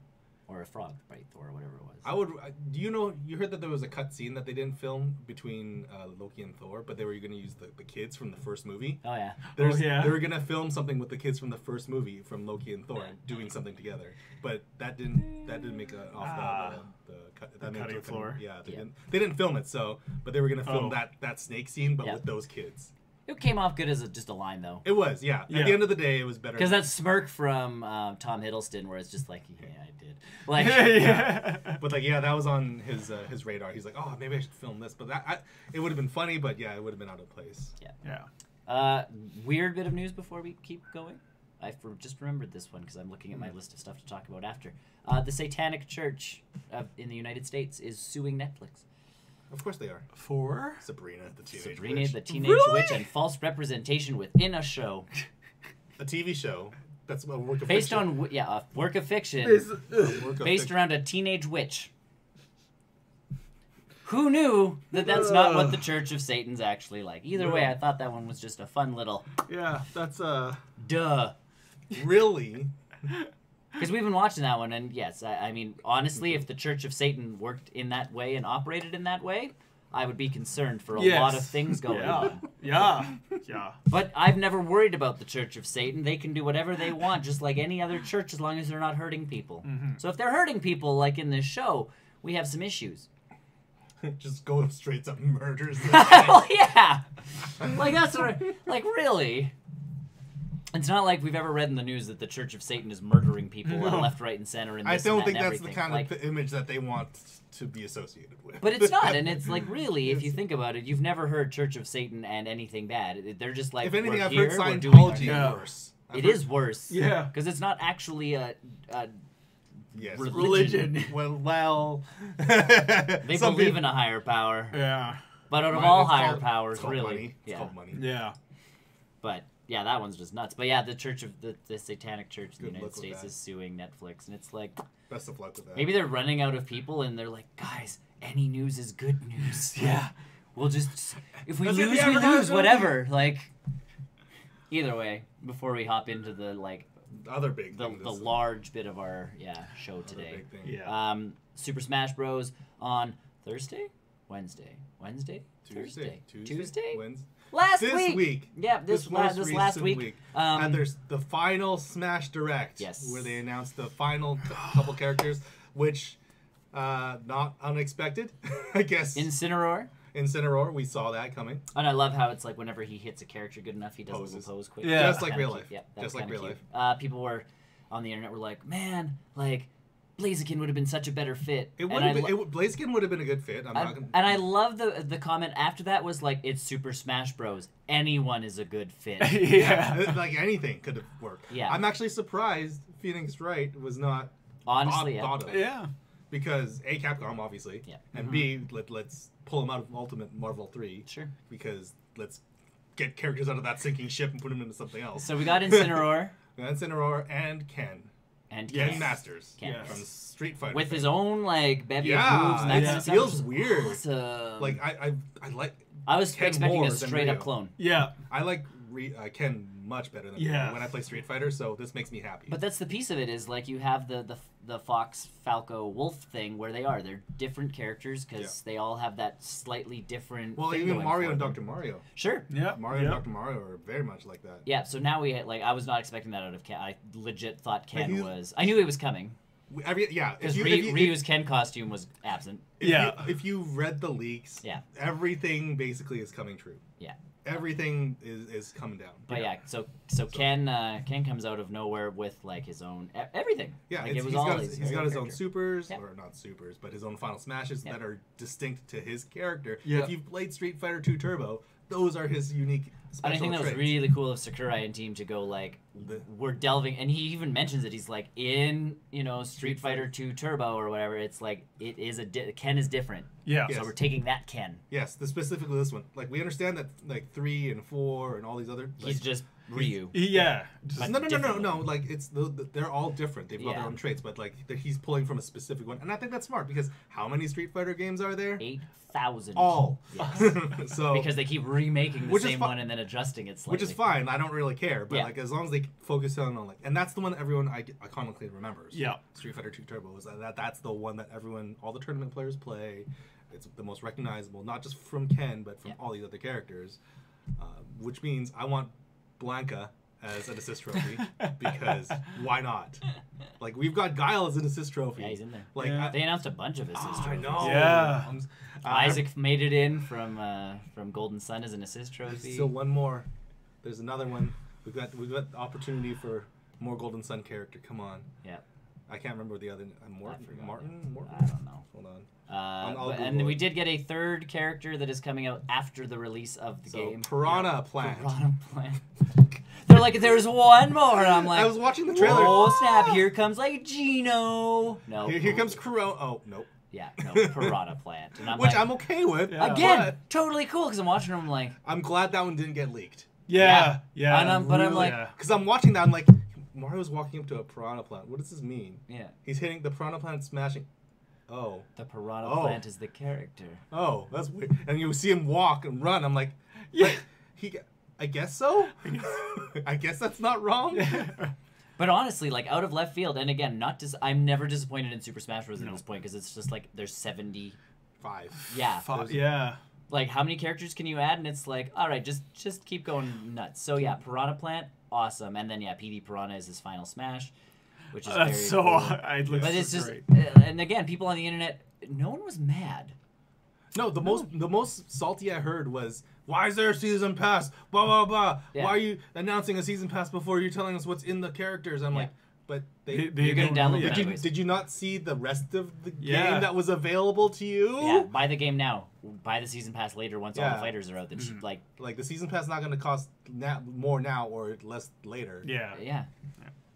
Or a frog to fight Thor, or whatever it was. I would. Do you heard that there was a cut scene that they didn't film between Loki and Thor, but they were going to use the kids from the first movie? Oh yeah. They were going to film something with the kids from the first movie, from Loki and Thor, doing something together. But that didn't make it off the cutting floor. Yeah, they didn't film it. But they were going to film that snake scene, but with those kids. It came off good as just a line, though. It was, yeah. At the end of the day, it was better. Because that smirk from Tom Hiddleston, where it's just like, yeah, I did. Like, But that was on his radar. He's like, oh, maybe I should film this. But it would have been funny, but yeah, it would have been out of place. Yeah. Weird bit of news before we keep going. I just remembered this one because I'm looking at my list of stuff to talk about after. The Satanic Church in the United States is suing Netflix. Of course they are. For? Sabrina the Teenage Witch and false representation within a show. A TV show. That's a work of based fiction. a work of fiction based around a teenage witch. Who knew that's not what the Church of Satan's actually like? Either way, I thought that one was just a fun little... Yeah, that's Duh. Really? Because we've been watching that one, and yes, I mean, honestly, if the Church of Satan worked in that way and operated in that way, I would be concerned for a lot of things going on. Yeah. But I've never worried about the Church of Satan. They can do whatever they want, just like any other church, as long as they're not hurting people. Mm-hmm. So if they're hurting people, like in this show, we have some issues. Just go straight to murders. Oh, yeah! Like, that's what like, really? It's not like we've ever read in the news that the Church of Satan is murdering people left, right, and center. And this I don't and that think and that's everything. the kind of image that they want to be associated with. But it's not, and it's like, really, if you think about it, you've never heard Church of Satan and anything bad. They're just like, if anything, I've heard heard Scientology worse. It is worse. Yeah. Because it's not actually a religion. Well, they believe in a higher power. Yeah. But out of all higher powers, really. Money. It's called money. Yeah. But yeah, that one's just nuts. But yeah, the Church of the Satanic Church in the United States is suing Netflix, and it's like, best of luck with that. Maybe they're running out of people, and they're like, guys, any news is good news. Yeah, we'll just if we lose, we lose. Whatever. Like, either way, before we hop into the other big the large bit of our show today. Super Smash Bros. On Thursday, Wednesday, Thursday, Tuesday, Wednesday. This week. Yeah, this last week. And there's the final Smash Direct. Yes. Where they announced the final couple characters, which, not unexpected, I guess. Incineroar, we saw that coming. And I love how it's like whenever he hits a character good enough, he does a little pose quick. Yeah. Just like real life. Yeah, just like real life. People were on the internet were like, man, Blaziken would have been such a better fit. Blaziken would have been a good fit. And I love the comment after that was like, it's Super Smash Bros. Anyone is a good fit. Yeah. Like anything could have worked. Yeah. I'm actually surprised Phoenix Wright was not thought of. Yeah. Because A, Capcom, obviously. Yeah. And B, let's pull him out of Ultimate Marvel 3. Sure. Because let's get characters out of that sinking ship and put them into something else. So we got Incineroar. And Ken. And Ken Masters. Ken. From Street Fighter. With his own like bevy of moves and that kind of stuff. Feels weird. Awesome. Like I like. I was Ken expecting more a straight up clone. Yeah. I like Ken much better than when I play Street Fighter, so this makes me happy. But that's the piece of it is like you have the Fox Falco Wolf thing where they're different characters because they all have that slightly different. Well, even Mario and Dr. Mario. Sure. Yeah. Mario and Dr. Mario are very much like that. Yeah. So now we I was not expecting that out of Ken. I legit thought Ken was. I knew he was coming. Because Ryu's Ken costume was absent. If you read the leaks, everything basically is coming true. Yeah. Everything is coming down. But so Ken comes out of nowhere with like his own everything. Yeah, like, he's got his own supers, or not supers, but his own final smashes that are distinct to his character. Yeah. If you've played Street Fighter 2 Turbo, those are his unique special And I think that traits. was really cool of Sakurai and team to go like, we're delving, and he even mentions it. He's like, in Street Fighter 2 Turbo or whatever, it's like it is Ken is different. Yeah. So we're taking that Ken. Yes, specifically this one. Like we understand that like 3 and 4 and all these other. Like, he's just Ryu. Yeah. No. Like it's they're all different. They've got their own traits, but like he's pulling from a specific one, and I think that's smart because how many Street Fighter games are there? 8,000. All. Yes. So because they keep remaking the same one and then adjusting it slightly. Which is fine. I don't really care, but like as long as they focus on like, and that's the one that everyone iconically remembers. Yeah. Street Fighter 2 Turbo is that's the one that all the tournament players play. It's the most recognizable, not just from Ken, but from all these other characters. Which means I want Blanca as an assist trophy because why not? Like we've got Guile as an assist trophy. Yeah, he's in there. Like they announced a bunch of assist trophies. I know. Yeah. Isaac made it in from Golden Sun as an assist trophy. There's still one more. There's another one. We've got the opportunity for more Golden Sun character. Come on. Yeah. I can't remember the other. Martin. I don't know. Hold on. And we did get a third character that is coming out after the release of the game. Piranha Plant. Piranha Plant. They're like, there's one more. And I'm like, I was watching the trailer. Oh snap! Here comes like Gino. No. Here comes Corona. Oh nope. Yeah, no, Piranha Plant. And I'm Which I'm okay with. Yeah. Again, totally cool because I'm watching them like. I'm glad that one didn't get leaked. Yeah. But I'm like, because I'm watching that, I'm like, Mario's walking up to a Piranha Plant. What does this mean? Yeah. He's hitting the Piranha Plant, smashing. Oh. The Piranha Plant is the character. Oh, that's weird. And you see him walk and run. I'm like, yeah. I guess so. I guess that's not wrong. But honestly, like out of left field, and again, I'm never disappointed in Super Smash Bros. At this point because it's just like there's 75. Yeah. Yeah. Like how many characters can you add? And it's like, all right, just keep going nuts. So yeah, Piranha Plant, awesome, and then PD Piranha is his final smash, which is very so. Cool. But it's just, great. And again, people on the internet, no one was mad. No, the most salty I heard was, why is there a season pass? Blah blah blah. Yeah. Why are you announcing a season pass before you're telling us what's in the characters? I'm like, but you're gonna download it. Did you not see the rest of the game that was available to you? Yeah, buy the game now. Buy the season pass later once all the fighters are out. That like the season pass not going to cost more now or less later. Yeah.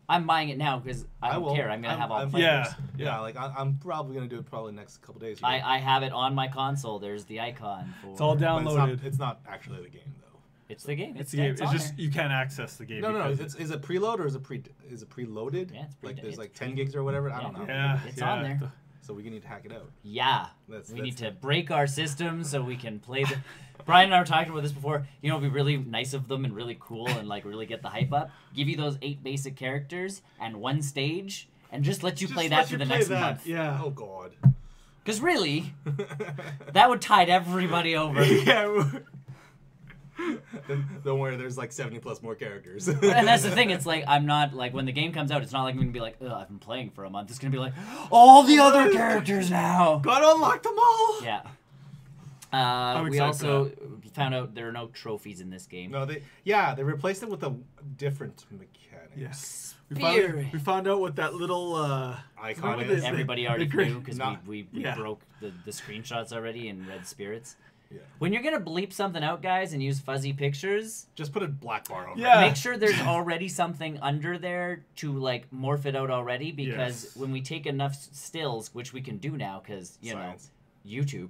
I'm buying it now because I don't care. I'm gonna have all fighters. Yeah. Like I'm probably gonna do it probably next couple days. I have it on my console. There's the icon for. It's all downloaded. It's not actually the game though. It's the game. It's the game. It's just you can't access the game. No. Is it preload or is it preloaded? Yeah, it's like there's like 10 gigs or whatever. I don't know. Yeah, it's on there. So we need to hack it out. Yeah, we need to break our system so we can play the. Brian and I were talking about this before. You know, it'd be really nice of them and really cool and like really get the hype up. Give you those 8 basic characters and 1 stage, and just let you play that for the next month. Yeah. Oh God. Because really, that would tide everybody over. Yeah. Don't worry, there's like 70 plus more characters. And that's the thing, it's like, I'm not, like, when the game comes out, it's not like I'm going to be like, ugh, I've been playing for a month. It's going to be like, all the other characters now. Gotta unlock them all. Yeah. We also found out there are no trophies in this game. No, they replaced it with a different mechanic. Yes. We found out what that little icon is. Everybody already knew because we broke the screenshots already in Red Spirits. Yeah. When you're gonna bleep something out, guys, and use fuzzy pictures, just put a black bar over it. Make sure there's already something under there to like morph it out already, because when we take enough stills, which we can do now, because you know YouTube,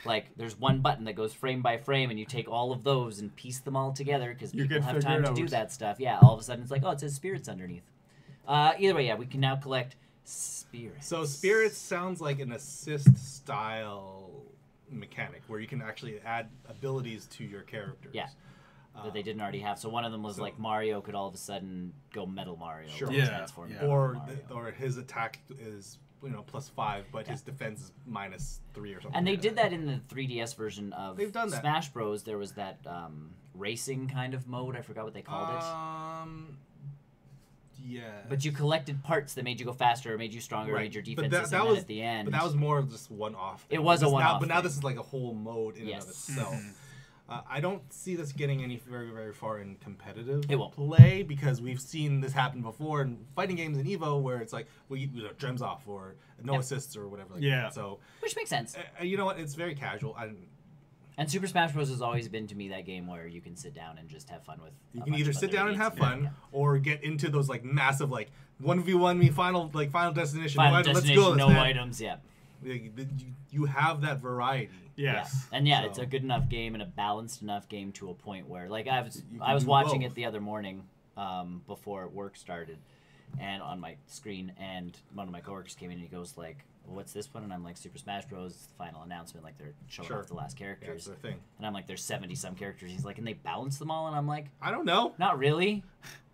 like there's one button that goes frame by frame, and you take all of those and piece them all together because people have time to do that stuff. Yeah, all of a sudden it's like, oh, it says spirits underneath. Either way, yeah, we can now collect spirits. So spirits sounds like an assist style mechanic where you can actually add abilities to your characters. Yeah. That they didn't already have. So one of them was like Mario could all of a sudden go Metal Mario. Sure. Transform or his attack is +5, but his defense is -3 or something. And they did that in the 3DS version of They've done that. Smash Bros. There was that racing kind of mode. I forgot what they called it. Yeah. But you collected parts that made you go faster, or made you stronger, or made your defenses, and then at the end. But that was more of just one-off. It was a one-off. But now this is like a whole mode in and of itself. I don't see this getting any very, very far in competitive play because we've seen this happen before in fighting games in Evo where it's like, gems off or no assists or whatever. Like that. So, which makes sense. You know what? It's very casual. And Super Smash Bros. Has always been to me that game where you can sit down and just have fun with. You can either sit down and have fun, or get into those like massive 1v1 me final destination. Let's go. No items. Yeah. You have that variety. Yes. Yeah. And it's a good enough game and a balanced enough game to a point where I was watching it the other morning before work started, and on my screen, and one of my coworkers came in and he goes like, what's this one? And I'm like, Super Smash Bros. The final announcement, like they're showing off the last characters. Yeah, it's their thing. And I'm like, there's 70 some characters. He's like, and they balance them all? And I'm like, I don't know. Not really.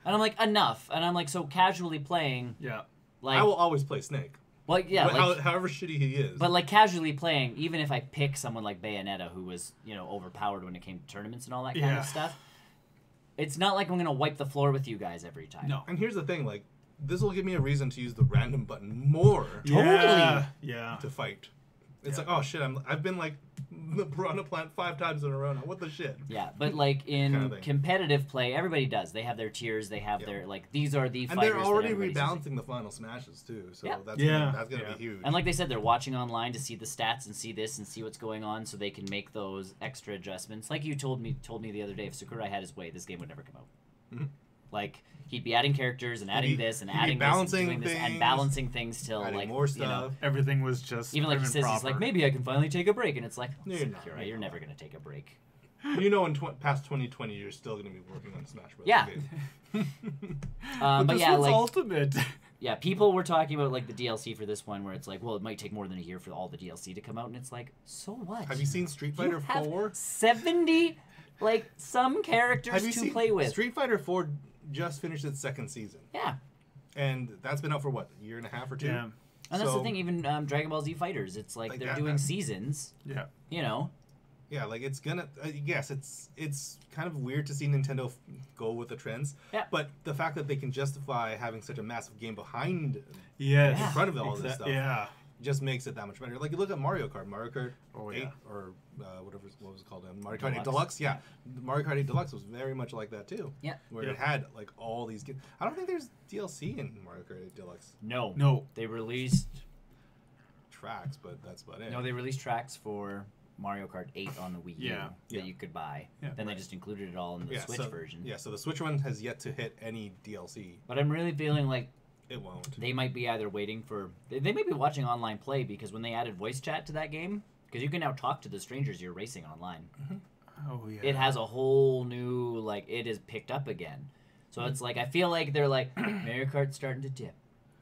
And I'm like, enough. And I'm like, so casually playing. Yeah. Like I will always play Snake. Well, yeah. However shitty he is. But casually playing, even if I pick someone like Bayonetta, who was, overpowered when it came to tournaments and all that kind of stuff, it's not like I'm going to wipe the floor with you guys every time. No. And here's the thing, this will give me a reason to use the random button more. Totally. Yeah. To fight. It's like, oh shit, I've been the Piranha Plant 5 times in a row now. What the shit? Yeah, but in competitive play, everybody does. They have their tiers. They have their these are the fighters. And they're already rebalancing the final smashes too. So that's gonna be huge. And like they said, they're watching online to see the stats and see this and see what's going on, so they can make those extra adjustments. Like you told me the other day, if Sakurai had his way, this game would never come out. Mm-hmm. He'd be adding characters and adding this and adding this and doing this and balancing things till more stuff. Everything was just even like he says, he's like, maybe I can finally take a break, and it's like, Sakurai, you're never gonna take a break. In past 2020, you're still gonna be working on Smash Bros. Yeah. But this one's ultimate. Yeah, people were talking about the DLC for this one, where it's like, well, it might take more than a year for all the DLC to come out, and it's like, so what? Have you seen Street Fighter 4? 70 some characters to play with. Street Fighter 4 just finished its second season. Yeah. And that's been out for what, a year and a half or two? Yeah. And that's the thing, even Dragon Ball Z Fighters, it's they're doing seasons. Yeah. Yeah, it's gonna. Yes, it's kind of weird to see Nintendo go with the trends. Yeah. But the fact that they can justify having such a massive game behind, in front of all this stuff, just makes it that much better. You look at Mario Kart 8 or what was it called? Mario Kart 8 Deluxe. Yeah, Mario Kart 8 Deluxe was very much like that too. Yeah. Where it had all these games. I don't think there's DLC in Mario Kart 8 Deluxe. No. They released tracks, but that's about it. No, they released tracks for Mario Kart 8 on the Wii U that you could buy. Yeah, then they just included it all in the Switch version. Yeah, so the Switch one has yet to hit any DLC. But I'm really feeling like it won't. They might be either waiting for... They might be watching online play, because when they added voice chat to that game, because you can now talk to the strangers you're racing online. Mm-hmm. Oh, yeah. It has a whole new... it is picked up again. So it's I feel like they're Mario Kart's starting to dip.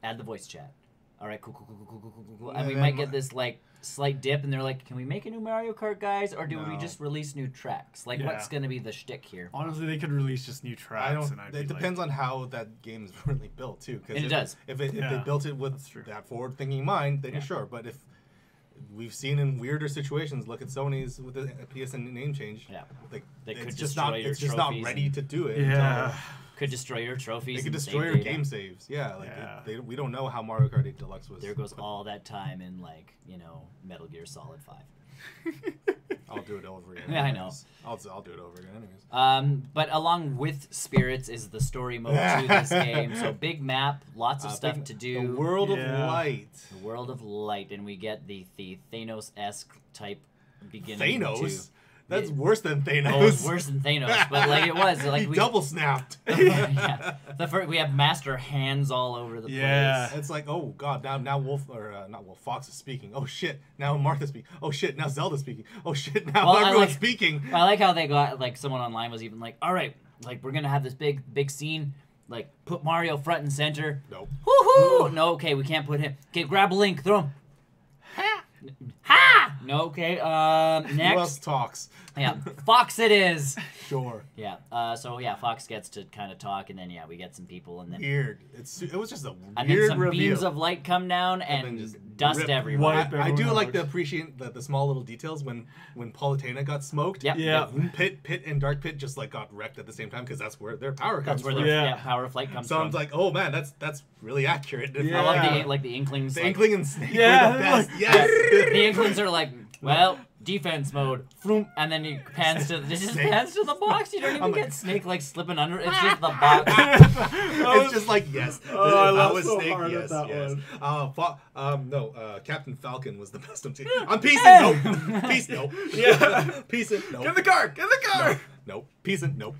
Add the voice chat. All right, cool. And we might get this, slight dip, and they're like, can we make a new Mario Kart, guys? Or do we just release new tracks? What's going to be the shtick here? Honestly, they could release just new tracks. It depends on how that game is really built, too. And it does. If they built it with that forward-thinking mind, then sure. But if we've seen in weirder situations, look at Sony's with the PSN name change. Yeah. It's just not ready to do it. Yeah. Could destroy your trophies. They could destroy your game saves. Yeah, we don't know how Mario Kart 8 Deluxe was. There goes all that time in Metal Gear Solid 5. I'll do it over again. Yeah, I know. I'll do it over again anyways. But along with Spirits is the story mode to this game. So big map, lots of stuff to do. The World of Light. The World of Light, and we get the Thanos-esque type beginning. Thanos? That's worse than Thanos. Oh, it's worse than Thanos, but like it was like he double snapped. Yeah, we have master hands all over the place. It's like, oh god, now Fox is speaking. Oh shit, now Martha's speaking. Oh shit, now Zelda's speaking. Oh shit, now everyone's speaking. I like how they got like someone online was even like, all right, like we're gonna have this big scene. Like, put Mario front and center. Nope. Woohoo! No, okay, we can't put him. Okay, grab a Link, throw him. Ha! No, okay, next. Who else talks? Yeah, Fox it is. Sure. Yeah, so Fox gets to kind of talk, and then, we get some people, and then... Weird. It was just a weird and then some reveal. beams of light come down, and just dust everywhere. I do like to appreciate the small little details when Palutena got smoked. Yep. Yeah. Pit and Dark Pit just like got wrecked at the same time because that's where their power comes from. That's where their power of flight comes from. So I'm like, oh man, that's really accurate. I love the Inklings. The Inkling and Snake were the best. Yes. The Inklings are like, well, defense mode, and then he pans to the box. You don't even get Snake like slipping under. It's just the box. It's just like yes. Oh, I love was so Snake. hard Yes, at that one. No, Captain Falcon was the best. I'm piecing. No, peace. No. Yeah. Piecing. No. Get in the car. Get in the car. Nope. Piecing. Nope.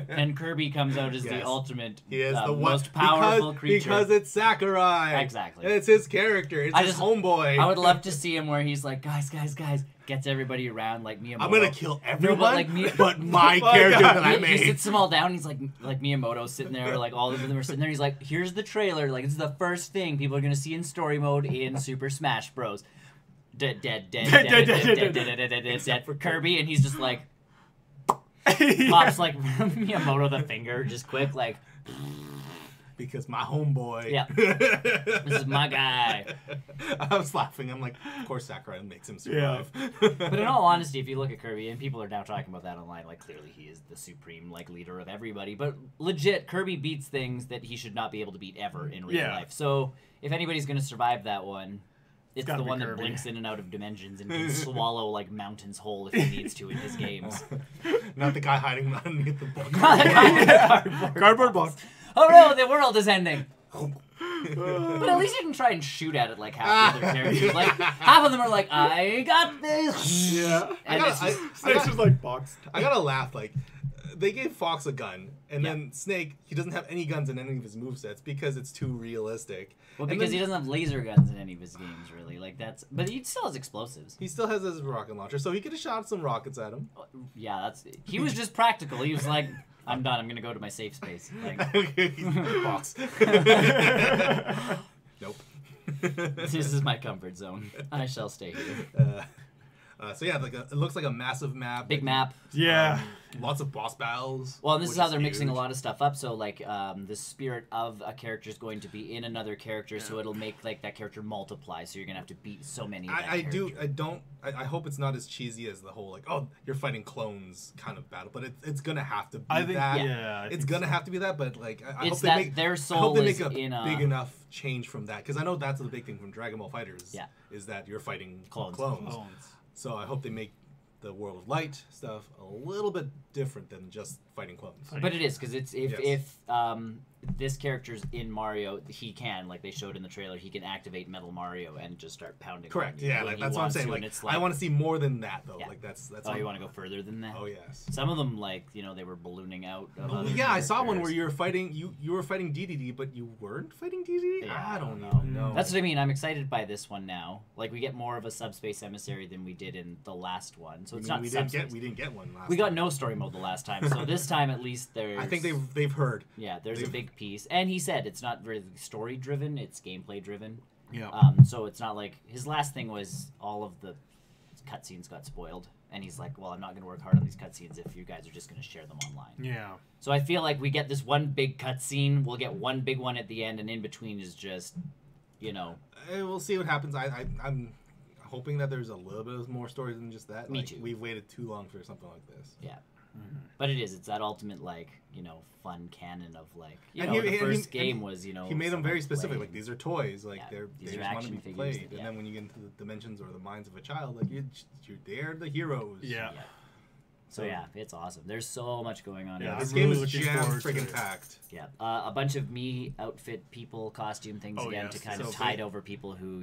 And Kirby comes out as the ultimate, he is the most powerful creature. Because it's Sakurai. Exactly. It's his character. It's his homeboy. I would love to see him where he's like, guys, gets everybody around like Miyamoto. I'm gonna kill everyone, no, but my character that I made. He sits them all down. He's like Miyamoto sitting there, like all of them are sitting there. He's like, here's the trailer. Like, this is the first thing people are gonna see in story mode in Super Smash Bros. Dead for Kirby, and he's just like pops like Miyamoto the finger, just quick like. Because my homeboy. Yeah. This is my guy. I was laughing. I'm like, of course Sakurai makes him survive. Yeah. But in all honesty, if you look at Kirby, and people are now talking about that online, like clearly he is the supreme like leader of everybody. But legit, Kirby beats things that he should not be able to beat ever in real life. So if anybody's gonna survive that one, it's the one that blinks in and out of dimensions and can swallow like mountains whole if he needs to in his games. Not the guy hiding underneath the book. Cardboard box. Oh no, the world is ending. But at least you can try and shoot at it like half the other characters. Like half of them are like, I got this. Yeah. And Snake's just like boxed. I gotta laugh. Like they gave Fox a gun, and then Snake, he doesn't have any guns in any of his movesets because it's too realistic. Well, because he doesn't have laser guns in any of his games, really. Like but he still has explosives. He still has his rocket launcher, so he could have shot some rockets at him. Yeah, he was just practical. He was like, I'm done. I'm gonna go to my safe space. Like, box. Nope. This is my comfort zone. I shall stay here. So yeah, it looks like a massive map. Big map. Yeah. Lots of boss battles. Well, and this is how they're mixing a lot of stuff up. So like the spirit of a character is going to be in another character, so it'll make like that character multiply. So you're gonna have to beat so many. I hope it's not as cheesy as the whole like, oh, you're fighting clones kind of battle, but it's gonna have to be that. Yeah, it's gonna have to be that. But like, I hope they make their soul I hope they make a in big enough change from that, because I know that's the big thing from Dragon Ball FighterZ. Yeah. Is that you're fighting clones. So I hope they make the World of Light stuff a little bit different than just fighting clones. But it is, because it's if this character's in Mario, he can, like they showed in the trailer, he can activate Metal Mario and just start pounding. Correct. Yeah, like, that's what I'm saying. Like, I want to see more than that though. Yeah. Like that's. Oh, you want to go further than that? Oh yes. Some of them, like, they were ballooning out. Yeah, I saw one where you were fighting DDD, but you weren't fighting DDD. Yeah, I don't even know. That's what I mean. I'm excited by this one now. Like, we get more of a subspace emissary than we did in the last one. So it's not. We didn't get one last. We got no story mode the last time. So this time at least there's. I think they've heard. Yeah, there's a big piece, and he said it's not really story driven; it's gameplay driven. Yeah. So it's not like his last thing was all of the cutscenes got spoiled, and he's like, "Well, I'm not going to work hard on these cutscenes if you guys are just going to share them online." Yeah. So I feel like we get this one big cutscene, we'll get one big one at the end, and in between is just, We'll see what happens. I'm hoping that there's a little bit more stories than just that. Me too. We've waited too long for something like this. Yeah. Mm-hmm. But it's that ultimate, fun canon of, the first game was, He made them very specific. playing. Like, these are toys. Like, Yeah, they just want to be played. And then when you get into the dimensions or the minds of a child, like, they're the heroes. Yeah. So yeah, it's awesome. There's so much going on. Yeah, this really game is jam-friggin' packed. Yeah, a bunch of me outfit people, costume things again yes, to kind of tide over people who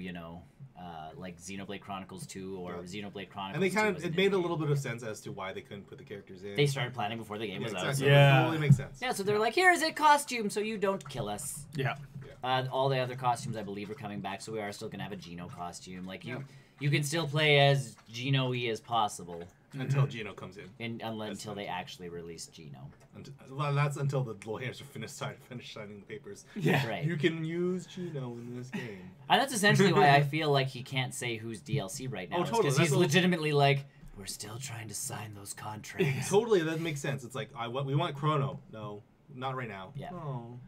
like Xenoblade Chronicles 2 or Xenoblade Chronicles. And they 2 it made a little bit of sense as to why they couldn't put the characters in. They started planning before the game was out. So it totally makes sense. Yeah, so they're like, here's a costume so you don't kill us. Yeah. All the other costumes, I believe, are coming back, so we are still going to have a Geno costume. Like, you can still play as Geno-y as possible. Until Geno comes in. Until they actually release Geno. Well, that's until the lawyers are finished signing the papers. Yeah. Right. You can use Geno in this game. And that's essentially why I feel like he can't say who's DLC right now. Oh, totally. Because he's legitimately like, we're still trying to sign those contracts. Totally, that makes sense. It's like, we want Chrono. No, not right now. Yeah. Oh.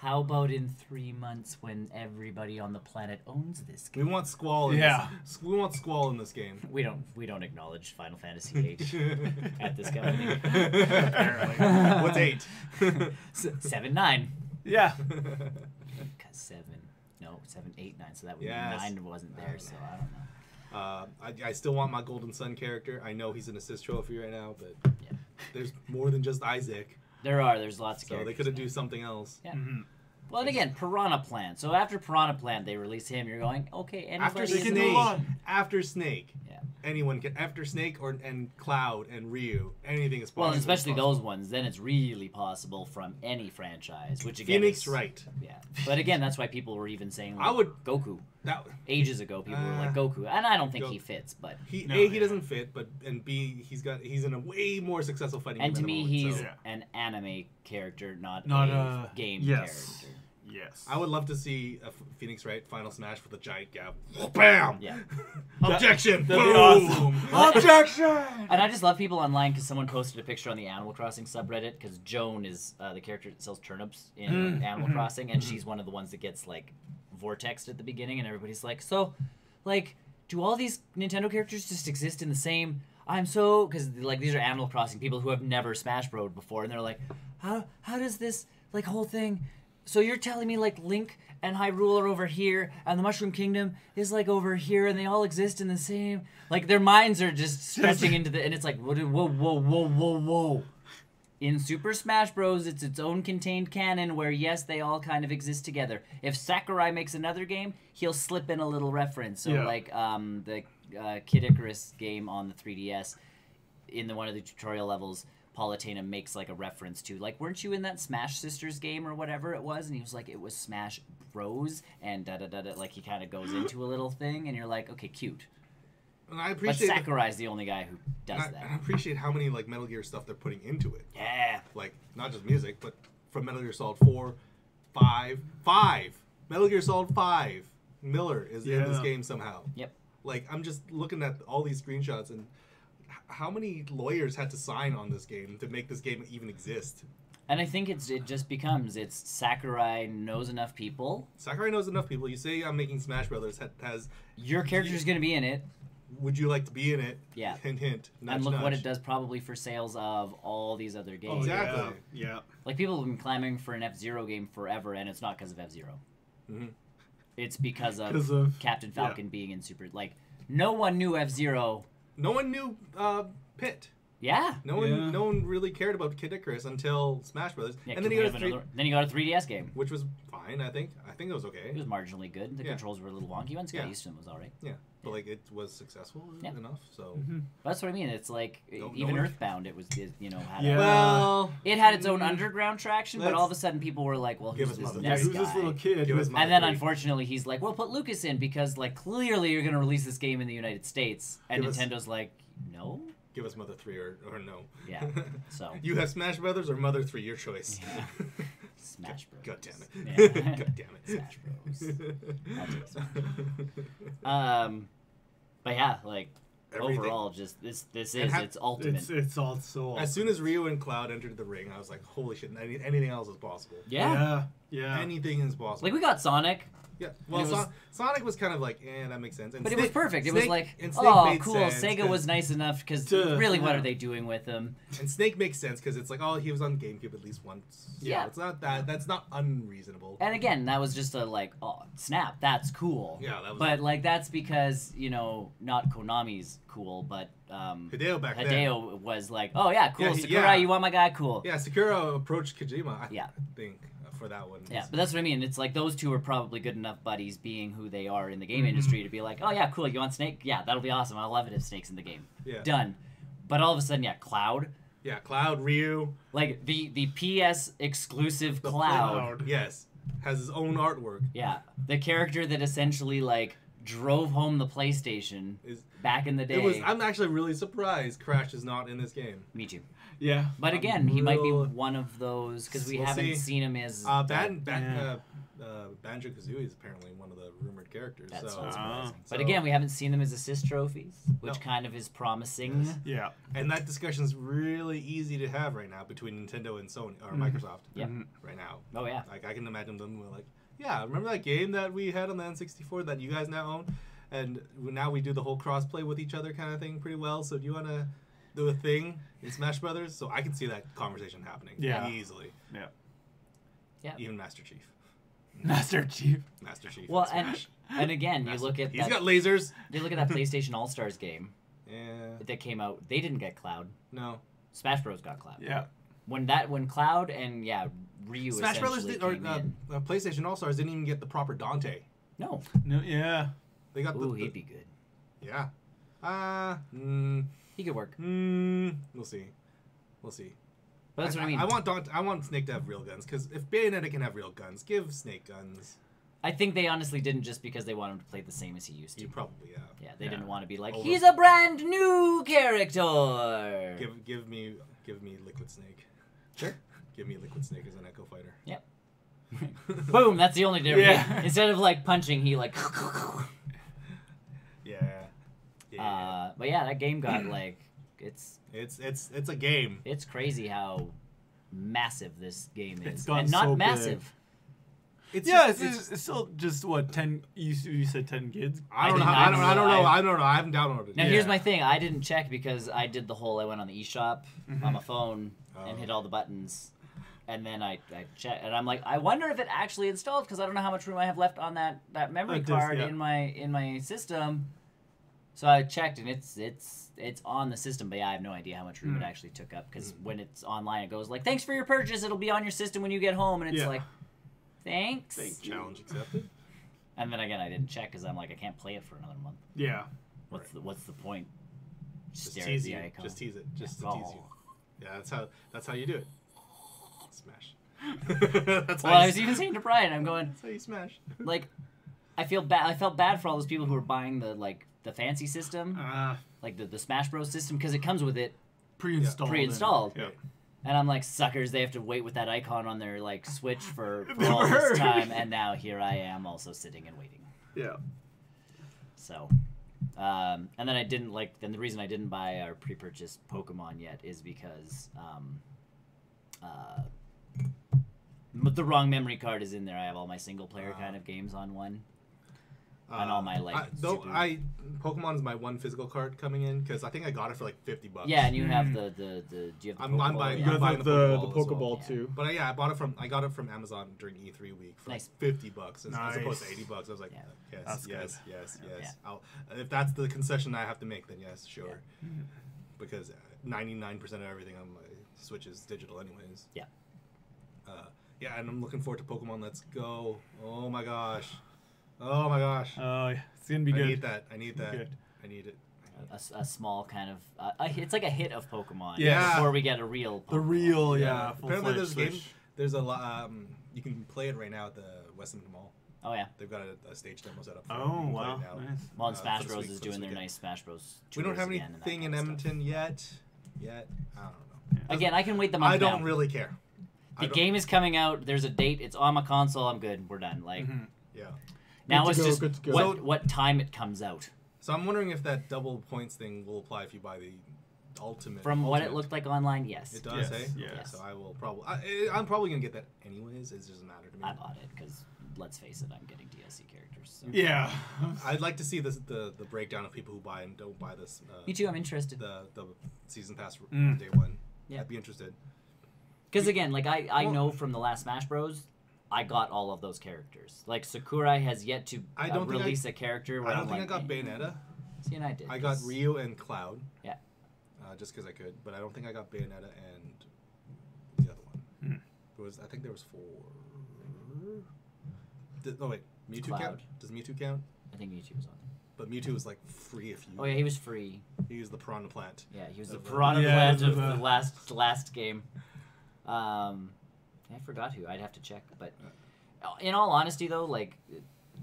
How about in 3 months when everybody on the planet owns this game? We want Squall in this. We want Squall in this game. We don't acknowledge Final Fantasy VIII at this company. Apparently. What's 8? 7, 9. Yeah. Because 7, 8, 9. So that would be 9 wasn't there. So I don't know. I still want my Golden Sun character. I know he's an assist trophy right now, but there's more than just Isaac. There's lots of characters. So they could have do something else. Yeah. Mm-hmm. Well, and again, Piranha Plant. So after Piranha Plant, they release him. You're going, okay, anybody After Snake. Yeah. Anyone can. After Snake and Cloud and Ryu, anything is possible. Well, especially those ones. Then it's really possible from any franchise. Which again, Phoenix Wright. Yeah. But again, that's why people were even saying like, Goku. Ages ago, people were like Goku, and I don't think he fits. But he doesn't fit. But and B, he's in a way more successful fighting. And to me, he's an anime character, not a game character. Yes. I would love to see a Phoenix Wright final smash with a giant gap. Bam! Yeah. Objection! That'd be awesome. Objection! And I just love people online because someone posted a picture on the Animal Crossing subreddit because Joan is the character that sells turnips in Animal Crossing, and she's one of the ones that gets like vortexed at the beginning, and everybody's like, so, like, do all these Nintendo characters just exist in the same? Because like these are Animal Crossing people who have never Smash Bros before, and they're like, how does this like whole thing? So you're telling me like Link and Hyrule are over here, and the Mushroom Kingdom is like over here, and they all exist in the same? Like their minds are just stretching into and it's like whoa. In Super Smash Bros, it's its own contained canon where yes, they all kind of exist together. If Sakurai makes another game, he'll slip in a little reference. So like the Kid Icarus game on the 3DS, in one of the tutorial levels, Palutena makes like a reference to like, weren't you in that Smash Sisters game or whatever it was? And he was like, it was Smash Bros, and like he kind of goes into a little thing, and you're like, okay, cute. And I appreciate but Sakurai's the only guy who does that. And I appreciate how many like Metal Gear stuff they're putting into it. Yeah. Like not just music, but from Metal Gear Solid 4, 5, Metal Gear Solid 5, Miller is in this game somehow. Yep. Like I'm just looking at all these screenshots and how many lawyers had to sign on this game to make this game even exist? And I think it just becomes Sakurai knows enough people. Sakurai knows enough people. You say I'm making Smash Brothers has your character's going to be in it. Would you like to be in it? Yeah. Hint, hint. Nudge, and look nudge. what it does probably for sales of all these other games. Oh, exactly. Yeah. Like people have been clamoring for an F-Zero game forever, and it's not because of F-Zero. Mm-hmm. It's because of Captain Falcon being in Super. Like no one knew F-Zero. No one knew Pit. Yeah. No one really cared about Kid Icarus until Smash Brothers. Yeah, and then he got a 3DS game, which was fine. I think it was okay. It was marginally good. The controls were a little wonky. Once you got used to them, it was all right. Yeah, but like it was successful enough. So that's what I mean. It's like even Earthbound. It was had it had its own underground traction, but all of a sudden people were like, well, who's this NES who's guy? this little kid? And then unfortunately he's like, well, put Lucas in because like clearly you're gonna release this game in the United States, and Nintendo's like, no. Give us Mother 3 or no. Yeah. So you have Smash Brothers or Mother 3, your choice. Yeah. Smash Bros. God damn it. Yeah. God damn it. Smash Bros. I'll take Smash. But yeah, like everything. Overall, just this is its ultimate. It's all so awesome. As soon as Ryu and Cloud entered the ring, I was like, holy shit! Anything else is possible. Yeah. Anything is possible. Like we got Sonic. Yeah, well, Sonic was kind of like, that makes sense. And but Snake, it was perfect. It was like, cool. Sega was nice enough because really, what are they doing with him? And Snake makes sense because it's like, he was on GameCube at least once. Yeah, it's not that's not unreasonable. And again, that was just snap, that's cool. Yeah, that was. But like that's because not Konami's cool, but Hideo was like, oh yeah, cool, Sakura, you want my guy, cool. Yeah, Sakura approached Kojima. I think. for that one. Yeah, but that's what I mean. It's like those two are probably good enough buddies, being who they are in the game industry, to be like, oh yeah, cool, you want Snake? Yeah, that'll be awesome. I love it if Snake's in the game. Yeah. Done. But all of a sudden, yeah, Cloud. Yeah, Cloud, Ryu. Like the PS exclusive Cloud. Yes, has his own artwork. Yeah, the character that essentially like drove home the PlayStation back in the day. I'm actually really surprised Crash is not in this game. Me too. Yeah, but again, he might be one of those because we haven't seen him as Banjo-Kazooie is apparently one of the rumored characters. That's so surprising. But again, we haven't seen them as assist trophies, which kind of is promising. Yes. Yeah, and that discussion is really easy to have right now between Nintendo and Sony or Microsoft. Yep. Right now. Oh yeah. Like I can imagine them like, yeah, remember that game that we had on the N64 that you guys now own, and now we do the whole cross-play with each other kind of thing pretty well. So do you want to do a thing in Smash Brothers? So I can see that conversation happening easily. Yeah. Yeah. Even Master Chief. Master Chief. Well, and again, you look at he's got lasers. You look at that PlayStation All-Stars game. Yeah. That came out. They didn't get Cloud. No. Smash Bros got Cloud. Yeah. When Cloud and Ryu Smash Brothers PlayStation All Stars didn't even get the proper Dante. No. Yeah. They got he'd be good. Yeah. He could work. We'll see. But that's what I mean. I want Snake to have real guns because if Bayonetta can have real guns, give Snake guns. I think they honestly didn't just because they want him to play the same as he used to. You probably have. Yeah, they didn't want to be like he's a brand new character. Give me Liquid Snake. Sure. Give me Liquid Snake as an Echo Fighter. Yep. Boom. That's the only difference. Yeah. Instead of like punching, he like. Yeah. But yeah, that game got like it's a game. It's crazy how massive this game is, and not so massive. It's still just what 10. You said 10 gigs. I don't know. I haven't downloaded it. Now here's my thing. I didn't check because I did the whole. I went on the eShop on my phone and hit all the buttons, and then I checked, and I'm like, I wonder if it actually installed because I don't know how much room I have left on that memory card in my system. So I checked, and it's on the system, but yeah, I have no idea how much room it actually took up because when it's online, it goes like, "Thanks for your purchase. It'll be on your system when you get home," and it's like, "Thanks." Challenge accepted. And then again, I didn't check because I'm like, I can't play it for another month. Yeah. What's the point? Just tease you. Just tease it. Just to tease you. Yeah, that's how you do it. Smash. I was even saying to Brian, I'm going. That's how you smash. Like, I felt bad for all those people who are buying the fancy system, like the Smash Bros system, because it comes with it pre-installed. Yeah. And I'm like, suckers, they have to wait with that icon on their like Switch for all this time, and now here I am also sitting and waiting. Yeah. So, and then I didn't then the reason I didn't buy our pre-purchased Pokemon yet is because the wrong memory card is in there. I have all my single player kind of games on one. And all my Pokemon is my one physical card coming in because I think I got it for like $50. Yeah, and you have the do you have the I'm buying the Pokeball too. But I got it from Amazon during E3 week for like $50 as opposed to $80. I was like, yes. If that's the concession I have to make, then yes, sure. Yeah. Because 99% of everything on my Switch is digital anyways. Yeah. And I'm looking forward to Pokemon Let's Go. Oh my gosh. Oh, it's gonna be good. I need that. Good. I need it. A small kind of it's like a hit of Pokemon. Yeah. Before we get a real Pokemon. Apparently there's game. There's a lot. You can play it right now at the Weston Mall. Oh yeah. They've got a stage demo set up. Oh wow. Nice. Well, and Smash Bros is doing their nice Smash Bros. We don't have anything in Edmonton yet. I don't know. Yeah. Again, I can wait the month. I don't really care. The game is coming out. There's a date. It's on my console. I'm good. We're done. Like. Yeah. Now it's just what time it comes out. So I'm wondering if that double points thing will apply if you buy the ultimate. From what it looked like online, yes. It does, hey? Yeah. So I will probably. I'm probably gonna get that anyways. It doesn't matter to me. I bought it because let's face it, I'm getting DLC characters. So. Yeah. I'd like to see the breakdown of people who buy and don't buy this. Me too. I'm interested. The season pass day one. Yeah. I'd be interested. Because again, like I know from the last Smash Bros. I got all of those characters. Like Sakurai has yet to release a character. Where I don't think I got Bayonetta. See, and I did. I got Ryu and Cloud. Yeah. Just because I could, but I don't think I got Bayonetta and the other one. I think there was 4. Oh wait, Mewtwo Cloud. count? Does Mewtwo count? I think Mewtwo was on there. But Mewtwo was like free if you. Oh yeah, he was free. He used the Piranha Plant. Yeah, he was the Piranha Plant of the last game. I forgot who. I'd have to check. But in all honesty, though, like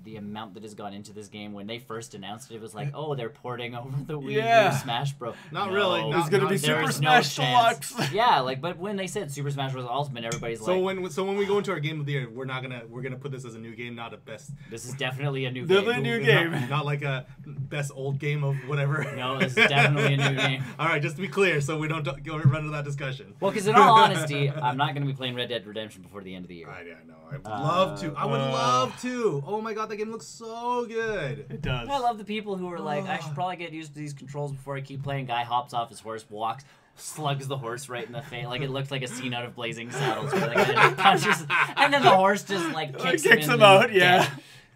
the amount that has gone into this game, when they first announced it, it was like, oh, they're porting over the Wii U Smash Bros. Not really. It's gonna be Super Smash Deluxe. Yeah, like, but when they said Super Smash Bros. Ultimate, everybody's like, so when we go into our game of the year, we're gonna put this as a new game, not a best. This is definitely a new game. Definitely a new game. Not like a best old game of whatever. No, this is definitely a new game. All right, just to be clear, so we don't go run into that discussion. Well, because in all honesty, I'm not gonna be playing Red Dead Redemption before the end of the year. I know. I would love to. I would love to. Oh my god, that game looks so good. It does. I love the people who are like, I should probably get used to these controls before I keep playing. Guy hops off his horse, slugs the horse right in the face. Like, it looked like a scene out of Blazing Saddles. Where the guy punches, and then the horse just, like, kicks him out, yeah.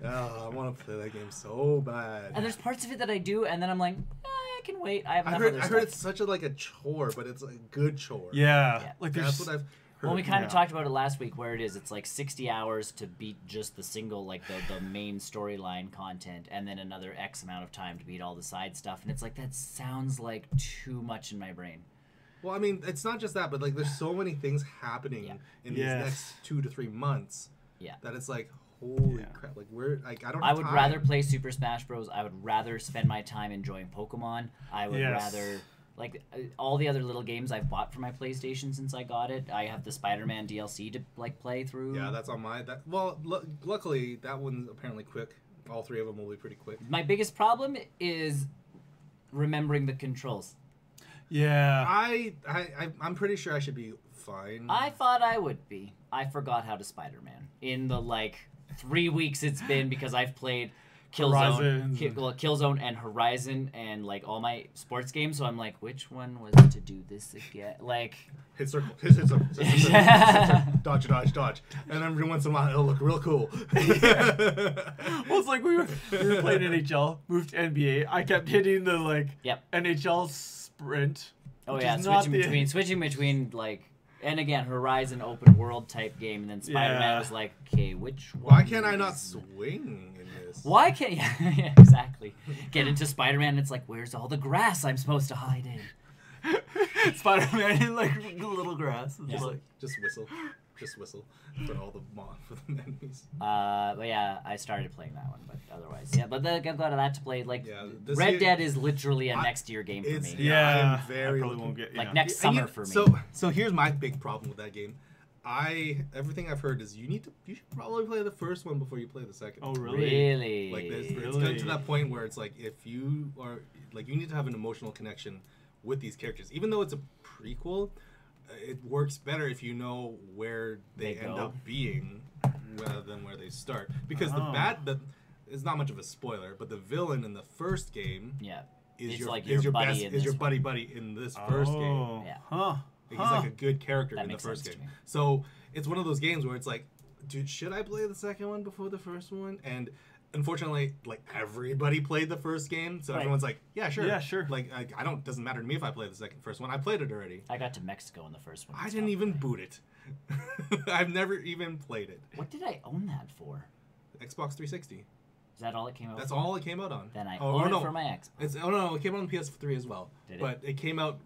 Oh, I want to play that game so bad. And there's parts of it that I do, and then I'm like, I can wait. I have enough other stuff. I heard it's such a chore, but it's a good chore. Yeah. Like, that's what I've heard. Well, we kind of talked about it last week, where it's like 60 hours to beat just the single, like the main storyline content, and then another X amount of time to beat all the side stuff. And it's like, that sounds like too much in my brain. Well, I mean, it's not just that, but like there's so many things happening in these next 2 to 3 months that it's like, holy crap, like I would rather play Super Smash Bros. I would rather spend my time enjoying Pokemon. I would rather... Like, all the other little games I've bought for my PlayStation since I got it. I have the Spider-Man DLC to, like, play through. Yeah, that's on my... luckily, that one's apparently quick. All 3 of them will be pretty quick. My biggest problem is remembering the controls. Yeah. I'm pretty sure I should be fine. I thought I would be. I forgot how to Spider-Man. In the, 3 weeks it's been, because I've played... Killzone and Horizon and all my sports games, so I'm like, which one was to do this again? Like, hit circle, hit circle, dodge, and then every once in a while it'll look real cool. Well, it's like we were playing NHL, moved to NBA. I kept hitting the NHL sprint. Oh yeah, switching between and again, Horizon open world type game, and then Spider-Man was like, okay, which one? Why can't I not swing in this? Why can't... Yeah, exactly. Get into Spider-Man, and it's like, where's all the grass I'm supposed to hide in? Spider-Man in, the little grass. Just whistle for all the enemies. But yeah, I started playing that one, but otherwise, but I'm glad of that to play. Red Dead is literally a next year game for me. Yeah, I'm very won't get next summer for me. So here's my big problem with that game. Everything I've heard is you should probably play the first one before you play the second. Oh really? Really? It's gotten to that point where it's like, if you are you need to have an emotional connection with these characters, even though it's a prequel. It works better if you know where they end up being rather than where they start. Because it's not much of a spoiler, but the villain in the first game is your buddy in this first game. Yeah. Huh. He's like a good character in the first game. So it's one of those games where it's like, dude, should I play the second one before the first one? And unfortunately, everybody played the first game, so everyone's like, yeah, sure. Yeah, sure. Doesn't matter to me if I play the first one. I played it already. I got to Mexico in the first one. I didn't even boot it. I've never even played it. What did I own that for? Xbox 360. Is that all it came out That's for? all it came out on. Then I own it for my Xbox. It came out on PS3 as well. Did it? But it came out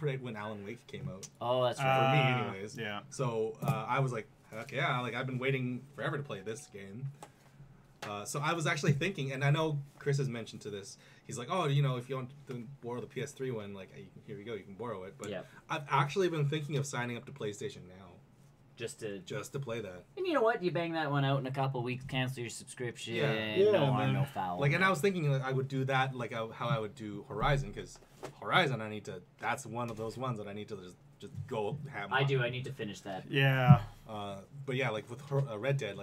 right when Alan Wake came out. Oh, that's right. For me, anyways. Yeah. So I was like, heck yeah, I've been waiting forever to play this game. So I was actually thinking, and I know Chris has mentioned to this, he's like, oh, if you want to borrow the PS3 one, here you go, you can borrow it. But I've actually been thinking of signing up to PlayStation Now. Just to play that. And you know what? You bang that one out in a couple of weeks, cancel your subscription, no harm, no foul. And I was thinking I would do that how I would do Horizon, because Horizon that's one of those ones that I need to just go have. I need to finish that. Yeah. But yeah, with Red Dead,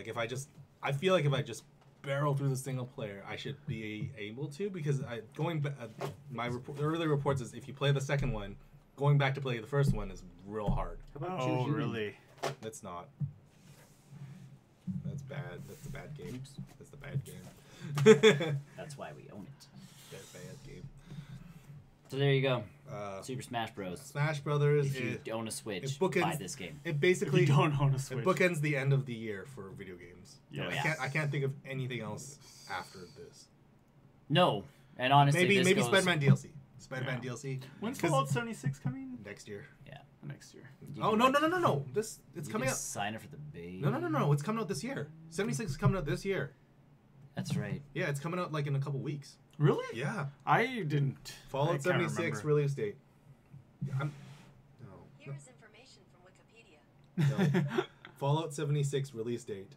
I feel like if I just barrel through the single player, I should be able to, because early reports is if you play the second one, going back to play the first one is real hard. Oh, really? That's not. That's bad. That's the bad game. Oops. That's the bad game. That's why we own it. That bad game. So there you go. Super Smash Bros. Smash Brothers. If you own a Switch, buy this game. It basically if you don't own a Switch. It bookends the end of the year for video games. Yeah. I can't think of anything else after this. No, and honestly, maybe Spider-Man DLC. Spider-Man DLC. When's Fallout 76 coming? Next year. Yeah. Next year. Oh no! It's coming out. Sign up for the base. No! It's coming out this year. 76 is coming out this year. That's right. Yeah, it's coming out like in a couple weeks. Really? Yeah. I didn't. Fallout 76 release date. Here is information from Wikipedia. No. Fallout 76 release date.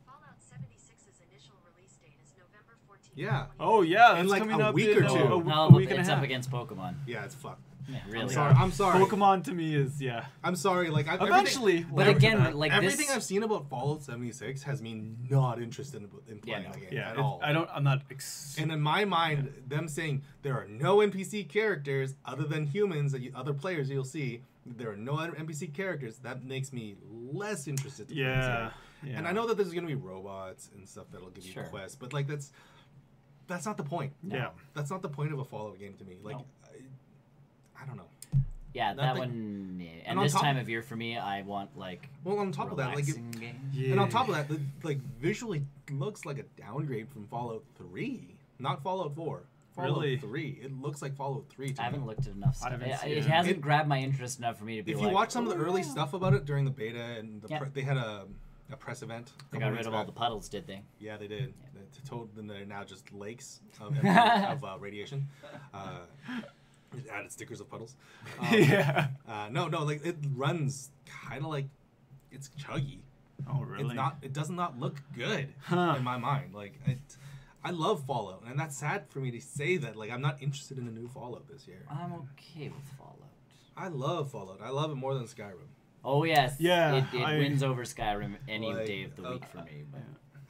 Fallout 76's initial release date is November 14th. Yeah. Oh yeah, In that's like coming a up week in or two. a week and a It's half. up against Pokemon. Yeah, it's fucked. Yeah, really. I'm sorry. Pokemon to me is I'm sorry. Like eventually. But again, like everything this, I've seen about Fallout 76 has me not interested in playing the game at all. I'm not. And in my mind, them saying there are no NPC characters other than humans and other players you'll see. There are no other NPC characters. That makes me less interested. To play this game. And I know that there's gonna be robots and stuff that'll give you quests, but like that's not the point. Yeah. That's not the point of a Fallout game to me. Like, I don't know. Yeah, that one. Yeah. And this time of year for me, I want like. Well, on top of that, like, and on top of that, like visually looks like a downgrade from Fallout 3, not Fallout 4. Fallout 3. It looks like Fallout 3 to I haven't me. looked at enough stuff. It it. hasn't grabbed my interest enough for me to be If like. you watch some of the early stuff about it during the beta and they had a press event. They got rid of all the puddles, did they? Yeah, they did. Yeah. They told them they're now just lakes of radiation. Just added stickers of puddles. No, like it runs kind of like it's chuggy. Oh really? It's not. It does not look good in my mind. Like I love Fallout, and that's sad for me to say that. Like I'm not interested in a new Fallout this year. I'm okay with Fallout. I love Fallout. I love it more than Skyrim. Oh yes. Yeah. It wins over Skyrim any day of the week for me. But.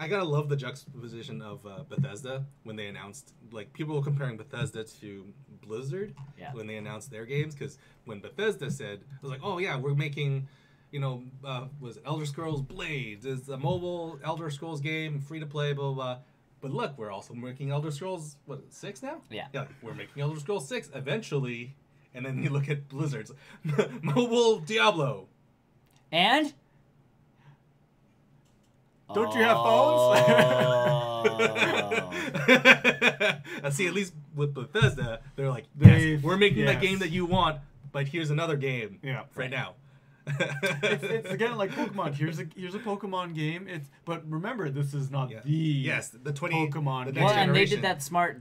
I gotta love the juxtaposition of Bethesda when they announced, like, people were comparing Bethesda to Blizzard when they announced their games, because when Bethesda said, it was like, oh yeah, we're making, was it Elder Scrolls Blades, it's a mobile Elder Scrolls game, free to play, blah, blah, blah. But look, we're also making Elder Scrolls, 6 now? Yeah. Yeah, we're making Elder Scrolls 6 eventually, and then you look at Blizzard's mobile Diablo. And? Don't you have phones? See, at least with Bethesda, they're like, we're making that game that you want, but here's another game right now. it's again like Pokemon. Here's a Pokemon game. But remember, this is not the Pokemon. The next generation. And they did that smart.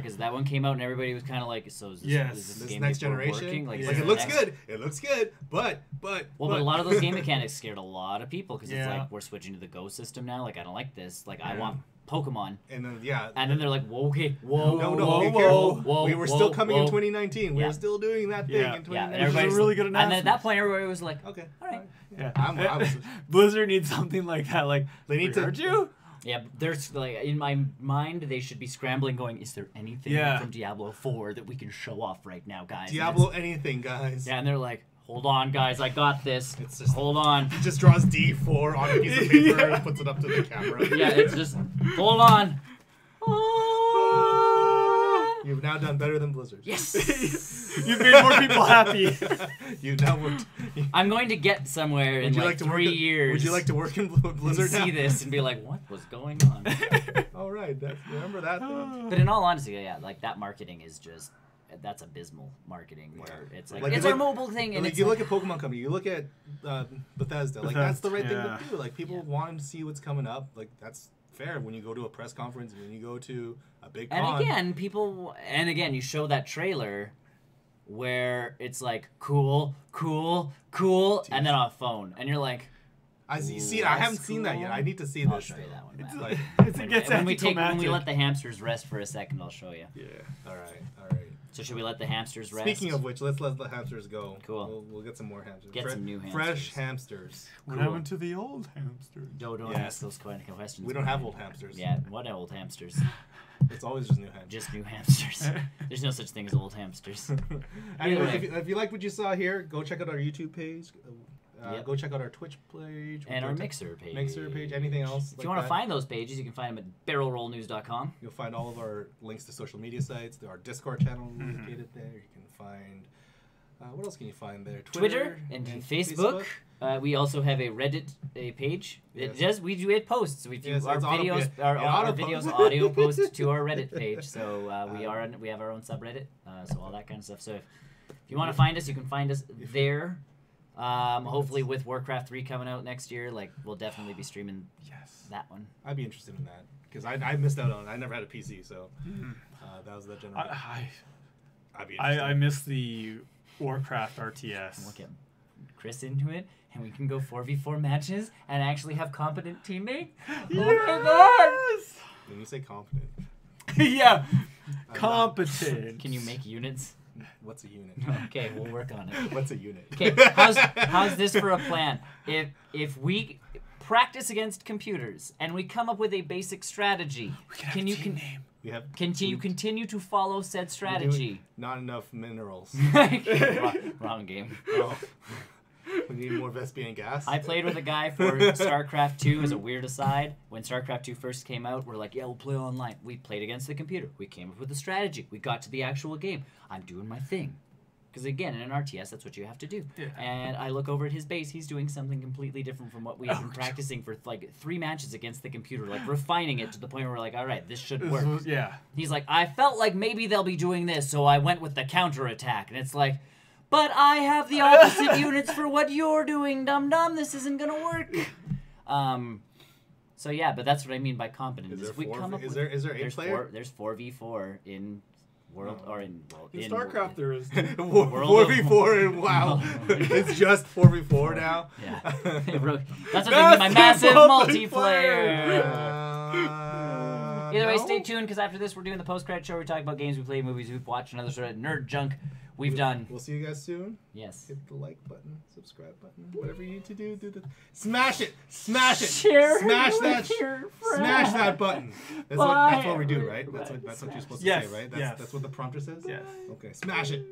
Because that one came out and everybody was kind of like, so is this game next generation? Working? Like it looks good. It looks good, but a lot of those game mechanics scared a lot of people because it's like we're switching to the Go system now. Like I don't like this. Like I want Pokemon. And then and then they're like, whoa, okay, whoa, we were still coming in 2019. We were still doing that thing in 2019. Yeah, everybody's really good announcement. And then at that point, everybody was like, okay, all right. Yeah. Blizzard needs something like that. Like they need to. You? Yeah, there's like in my mind they should be scrambling, going, is there anything from Diablo 4 that we can show off right now, guys? Diablo anything, guys. Yeah, and they're like, hold on, guys, I got this. It's just hold on. He just draws D4 on a piece of paper and puts it up to the camera. Yeah, it's just hold on. You've now done better than Blizzard. Yes. You've made more people happy. You now worked. I'm going to get somewhere in like 3 years. Would you like to work in Blizzard and see this and be like, what was going on? All right, remember that thing? But in all honesty, like that marketing is just. That's abysmal marketing where it's like it's our mobile thing. And like you look at Pokemon Company, you look at Bethesda, like that's the right thing to do. Like people want to see what's coming up. Like that's fair when you go to a press conference and when you go to a big con. And again, you show that trailer where it's like cool, and then on a phone, and you're like. I haven't seen that yet. I need to see this. I'll show you that one. When we let the hamsters rest for a second, I'll show you. Yeah. All right. So should we let the hamsters rest? Speaking of which, let's let the hamsters go. Cool. We'll get some more hamsters. Get some new hamsters. Fresh hamsters. What happened to the old hamsters? Don't ask those kind of questions. We don't have old hamsters. Yeah, what old hamsters? It's always just new hamsters. Just new hamsters. There's no such thing as old hamsters. Anyway, if you liked what you saw here, go check out our YouTube page. Go check out our Twitch page. And our Mixer page. Mixer page. Anything else? If you want to find those pages, you can find them at barrelrollnews.com. You'll find all of our links to social media sites. Our Discord channel located there. You can find... what else can you find there? Twitter and Facebook. We also have a Reddit page. Yes. It posts. We do our videos, our videos audio post to our Reddit page. So we have our own subreddit. So all that kind of stuff. So if you want to find us, you can find us there. Hopefully with Warcraft 3 coming out next year, like we'll definitely be streaming that one. I'd be interested in that because I missed out on it. I never had a PC, so that was the general. I'd be interested. I miss the Warcraft RTS. We'll get Chris into it, and we can go 4v4 matches and actually have competent teammates. Yes! Oh my god! When you say competent, yeah, competent. Can you make units? What's a unit? Okay, we'll work on it. What's a unit? Okay, how's this for a plan? If we practice against computers and we come up with a basic strategy, can you continue to follow said strategy? Not enough minerals. Wrong game. Oh. We need more Vespian gas. I played with a guy for StarCraft 2 as a weird aside. When StarCraft 2 first came out, we're like, yeah, we'll play online. We played against the computer. We came up with a strategy. We got to the actual game. I'm doing my thing. Because again, in an RTS, that's what you have to do. Yeah. And I look over at his base. He's doing something completely different from what we have been practicing for like 3 matches against the computer, like refining it to the point where we're like, all right, this should work. He's like, I felt like maybe they'll be doing this, so I went with the counterattack. And it's like, but I have the opposite units for what you're doing, dum-dum. This isn't going to work. So yeah, but that's what I mean by competent. Is there 8 player? There's 4v4 in World or in StarCraft there is 4v4 and WoW. It's just 4v4 now. Yeah, that's what I mean by massive multiplayer. Either way, stay tuned because after this we're doing the post-credit show. We're talking about games we play, movies we've watched, and other sort of nerd junk we've done. We'll see you guys soon. Yes. Hit the like button, subscribe button, whatever you need to do. Smash it, smash it, share smash that button. That's what we do, right? That's what you're supposed to say, right? That's what the prompter says. Yes. Okay, smash it.